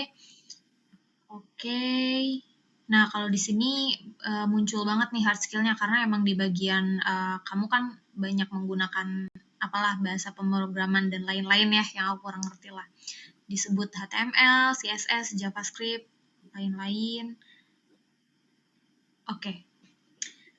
Oke. Nah, kalau di sini muncul banget nih hard skill-nya karena emang di bagian kamu kan banyak menggunakan apalah bahasa pemrograman dan lain-lain ya yang aku kurang ngerti lah. Disebut HTML, CSS, JavaScript, lain-lain. Oke.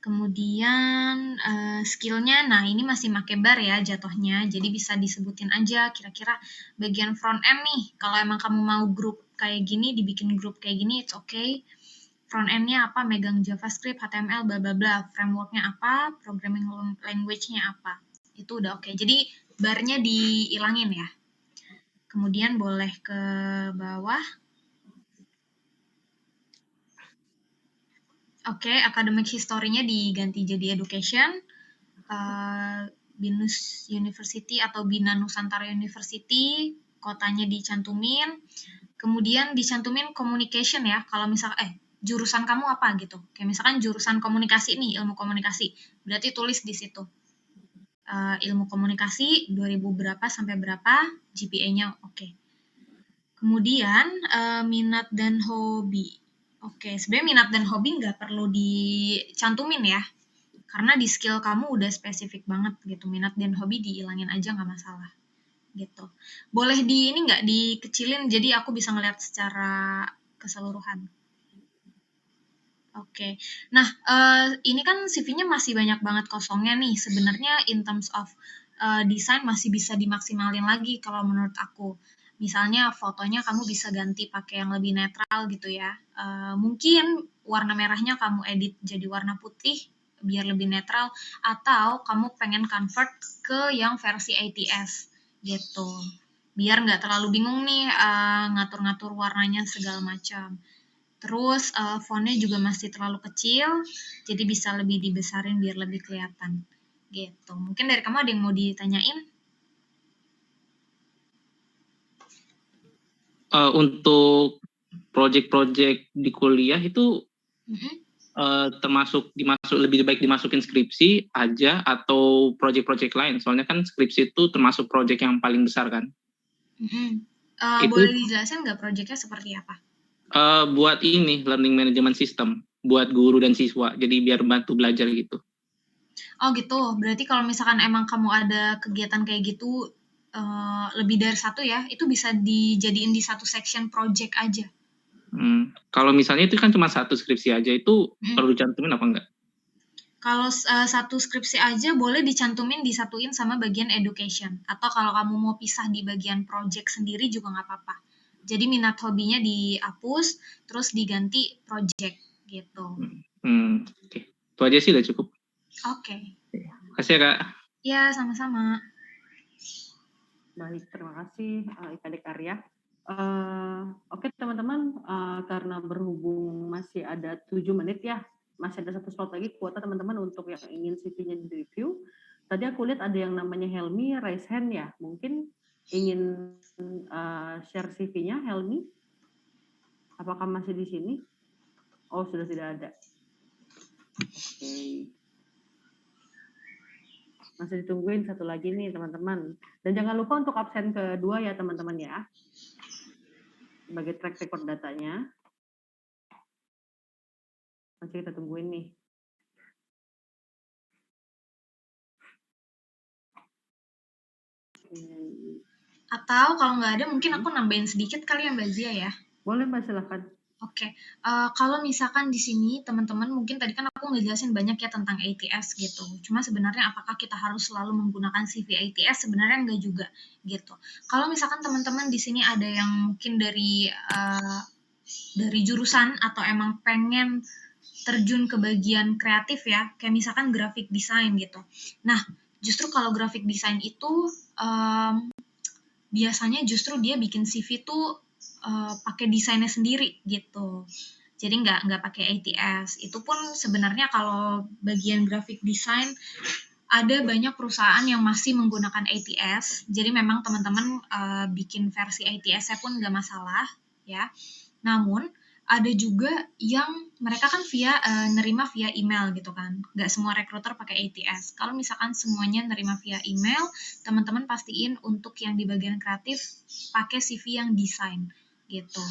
Kemudian skill-nya, nah ini masih make bar ya jatuhnya, jadi bisa disebutin aja kira-kira bagian front end nih, kalau emang kamu mau grup kayak gini, dibikin grup kayak gini, it's okay. Front end-nya apa, megang JavaScript, HTML, bla bla bla, framework-nya apa, programming language-nya apa, itu udah oke. Jadi barnya dihilangin ya. Kemudian boleh ke bawah. Oke, academic history-nya diganti jadi education. Binus University atau Bina Nusantara University, kotanya dicantumin. Kemudian dicantumin communication ya, kalau misal jurusan kamu apa gitu. Kayak misalkan jurusan komunikasi nih, ilmu komunikasi. Berarti tulis di situ. Ilmu komunikasi 2000 berapa sampai berapa, GPA-nya oke. Kemudian minat dan hobi. Oke, sebenarnya minat dan hobi nggak perlu dicantumin ya. Karena di skill kamu udah spesifik banget gitu. Minat dan hobi dihilangin aja nggak masalah. Gitu. Boleh ini nggak dikecilin jadi aku bisa ngeliat secara keseluruhan. Oke. Nah, ini kan CV-nya masih banyak banget kosongnya nih. Sebenarnya in terms of desain masih bisa dimaksimalin lagi kalau menurut aku. Misalnya fotonya kamu bisa ganti pakai yang lebih netral gitu ya. Mungkin warna merahnya kamu edit jadi warna putih biar lebih netral, atau kamu pengen convert ke yang versi ATS gitu. Biar nggak terlalu bingung nih ngatur-ngatur warnanya segala macam. Terus fontnya juga masih terlalu kecil, jadi bisa lebih dibesarin biar lebih kelihatan gitu. Mungkin dari kamu ada yang mau ditanyain? Untuk project-project di kuliah itu Mm-mm. termasuk lebih baik dimasukin skripsi aja atau project-project lain? Soalnya kan skripsi itu termasuk project yang paling besar kan. Mm-mm. Itu Boleh dijelasin nggak proyeknya seperti apa? buat ini learning management system buat guru dan siswa. Jadi biar bantu belajar gitu. Oh gitu, berarti kalau misalkan emang kamu ada kegiatan kayak gitu lebih dari satu ya, itu bisa dijadiin di satu section project aja. Kalau misalnya itu kan cuma satu skripsi aja, itu perlu dicantumin apa enggak? Kalau satu skripsi aja boleh dicantumin disatuin sama bagian education. Atau kalau kamu mau pisah di bagian project sendiri juga nggak apa-apa. Jadi minat hobinya dihapus, terus diganti project gitu. Oke. Itu aja sih udah cukup. Oke. Kasih ya Kak. Ya, sama-sama. Baik, terima kasih Adik Arya. Oke teman-teman, karena berhubung masih ada 7 menit ya, masih ada satu slot lagi kuota teman-teman untuk yang ingin CV-nya di-review. Tadi aku lihat ada yang namanya Helmi, raise hand ya. Mungkin ingin share CV-nya, Helmi? Apakah masih di sini? Oh, sudah tidak ada. Oke. Masih ditungguin satu lagi nih teman-teman. Dan jangan lupa untuk absen kedua ya teman-teman ya. Sebagai track record datanya. Masih kita tungguin nih. Atau kalau nggak ada, mungkin aku nambahin sedikit kali ya Mbak Zia ya. Boleh Mbak, silakan. Oke, kalau misalkan di sini teman-teman mungkin tadi kan aku ngejelasin banyak ya tentang ATS gitu. Cuma sebenarnya apakah kita harus selalu menggunakan CV ATS? Sebenarnya enggak juga gitu. Kalau misalkan teman-teman di sini ada yang mungkin dari jurusan atau emang pengen terjun ke bagian kreatif ya, kayak misalkan graphic design gitu. Nah, justru kalau graphic design itu biasanya justru dia bikin CV tuh pakai desainnya sendiri gitu. Jadi nggak pakai ATS. Itu pun sebenarnya kalau bagian graphic design ada banyak perusahaan yang masih menggunakan ATS. Jadi memang teman-teman bikin versi ATS-nya pun nggak masalah ya. Namun ada juga yang mereka kan nerima via email gitu kan. Nggak semua rekruter pakai ATS. Kalau misalkan semuanya nerima via email, teman-teman pastiin untuk yang di bagian kreatif pakai CV yang desain gitu.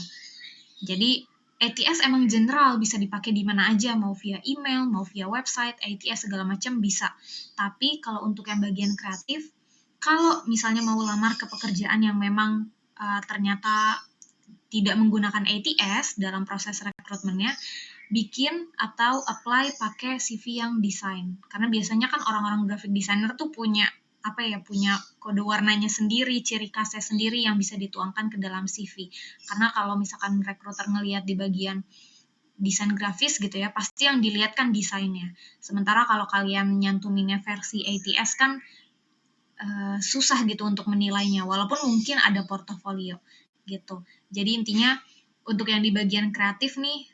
Jadi ATS emang general bisa dipakai di mana aja, mau via email, mau via website, ATS segala macam bisa. Tapi kalau untuk yang bagian kreatif, kalau misalnya mau lamar ke pekerjaan yang memang ternyata tidak menggunakan ATS dalam proses rekrutmennya, bikin atau apply pakai CV yang desain. Karena biasanya kan orang-orang graphic designer tuh punya punya kode warnanya sendiri, ciri khasnya sendiri yang bisa dituangkan ke dalam CV. Karena kalau misalkan rekruter ngelihat di bagian desain grafis gitu ya, pasti yang dilihat kan desainnya. Sementara kalau kalian nyantuminnya versi ATS kan susah gitu untuk menilainya, walaupun mungkin ada portofolio gitu. Jadi intinya untuk yang di bagian kreatif nih,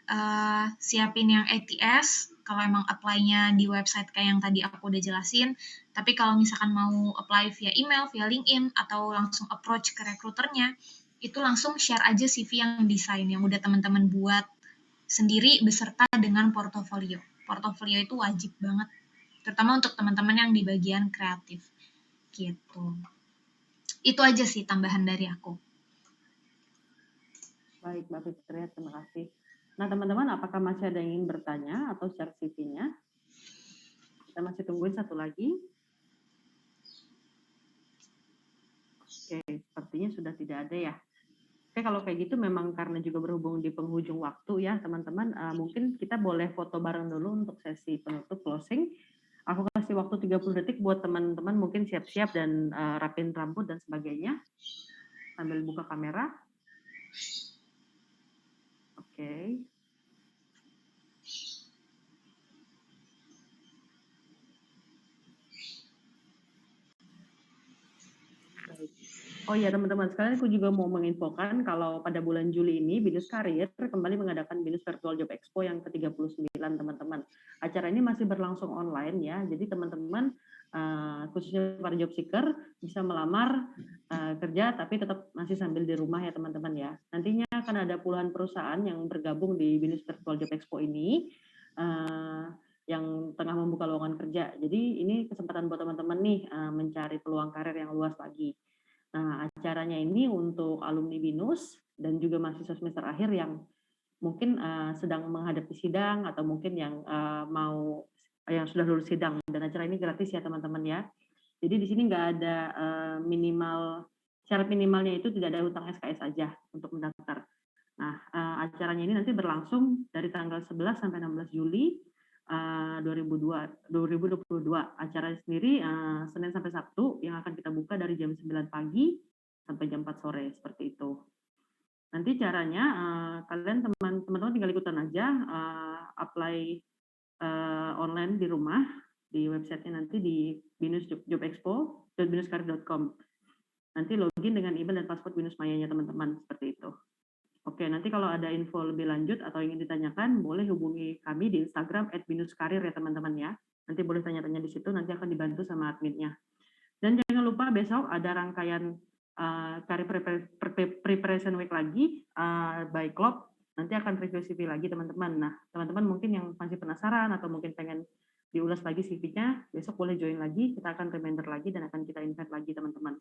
siapin yang ATS, kalau emang apply-nya di website kayak yang tadi aku udah jelasin, tapi kalau misalkan mau apply via email, via LinkedIn, atau langsung approach ke rekruternya, itu langsung share aja CV yang desain, yang udah teman-teman buat sendiri beserta dengan portofolio. Portofolio itu wajib banget, terutama untuk teman-teman yang di bagian kreatif. Gitu. Itu aja sih tambahan dari aku. Baik, Mbak Fitria, terima kasih. Nah, teman-teman, apakah masih ada yang ingin bertanya atau share CV-nya? Kita masih tungguin satu lagi. Oke, sepertinya sudah tidak ada ya. Oke, kalau kayak gitu memang karena juga berhubung di penghujung waktu ya, teman-teman, mungkin kita boleh foto bareng dulu untuk sesi penutup closing. Aku kasih waktu 30 detik buat teman-teman mungkin siap-siap dan rapin rambut dan sebagainya. Sambil buka kamera. Oke. Oh iya teman-teman, sekalian aku juga mau menginfokan kalau pada bulan Juli ini Binus Karir kembali mengadakan Binus Virtual Job Expo yang ke-39 teman-teman. Acara ini masih berlangsung online ya, jadi teman-teman khususnya para job seeker bisa melamar kerja tapi tetap masih sambil di rumah ya teman-teman ya. Nantinya akan ada puluhan perusahaan yang bergabung di Binus Virtual Job Expo ini yang tengah membuka lowongan kerja. Jadi ini kesempatan buat teman-teman nih mencari peluang karir yang luas lagi. Nah, acaranya ini untuk alumni BINUS dan juga mahasiswa semester akhir yang mungkin sedang menghadapi sidang atau mungkin yang yang sudah lulus sidang. Dan acara ini gratis ya teman-teman ya. Jadi di sini nggak ada syarat minimalnya itu tidak ada utang SKS aja untuk mendaftar. Nah, acaranya ini nanti berlangsung dari tanggal 11 sampai 16 Juli 2022. Acara sendiri Senin sampai Sabtu yang akan kita buka dari jam 9 pagi sampai jam 4 sore seperti itu. Nanti caranya kalian teman-teman tinggal ikutan aja apply online di rumah di websitenya nanti di Binus Job Expo .binuskarir.com. Nanti login dengan email dan password Binus Mayanya teman-teman seperti itu. Oke, nanti kalau ada info lebih lanjut atau ingin ditanyakan, boleh hubungi kami di Instagram @binuskarir ya teman-teman ya. Nanti boleh tanya-tanya di situ, nanti akan dibantu sama adminnya. Dan jangan lupa besok ada rangkaian Career Preparation Week lagi by Club. Nanti akan review CV lagi teman-teman. Nah, teman-teman mungkin yang masih penasaran atau mungkin pengen diulas lagi CV-nya, besok boleh join lagi, kita akan reminder lagi dan akan kita invite lagi teman-teman.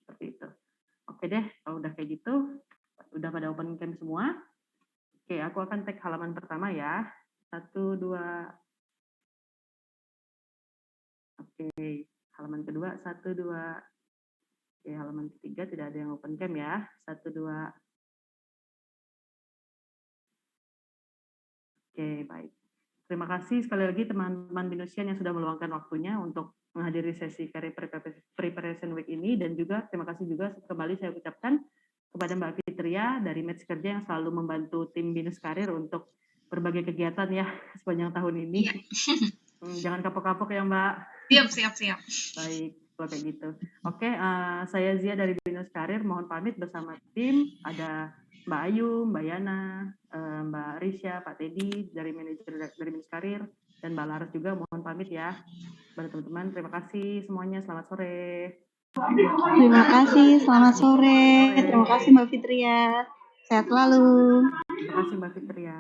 Seperti itu. Oke deh, kalau udah kayak gitu, udah pada open cam semua. Oke, aku akan tag halaman pertama ya. 1, 2. Oke, halaman kedua 1, 2. Oke, halaman ketiga tidak ada yang open cam ya. 1, 2. Oke, baik. Terima kasih sekali lagi teman-teman Binusian yang sudah meluangkan waktunya untuk menghadiri sesi Career Preparation Week ini, dan juga terima kasih juga kembali saya ucapkan kepada Mbak Fitria dari Match Kerja yang selalu membantu tim Binus Karir untuk berbagai kegiatan ya sepanjang tahun ini. Jangan kapok-kapok ya Mbak. Siap. Baik, kalau kayak gitu. Oke, saya Zia dari Binus Karir, mohon pamit bersama tim. Ada Mbak Ayu, Mbak Yana, Mbak Risha, Pak Teddy dari manajer dari Binus Karir, dan Mbak Laras juga mohon pamit ya. Pada teman-teman, terima kasih semuanya. Selamat sore. Terima kasih, selamat sore. Terima kasih Mbak Fitria. Sehat selalu. Terima kasih Mbak Fitria.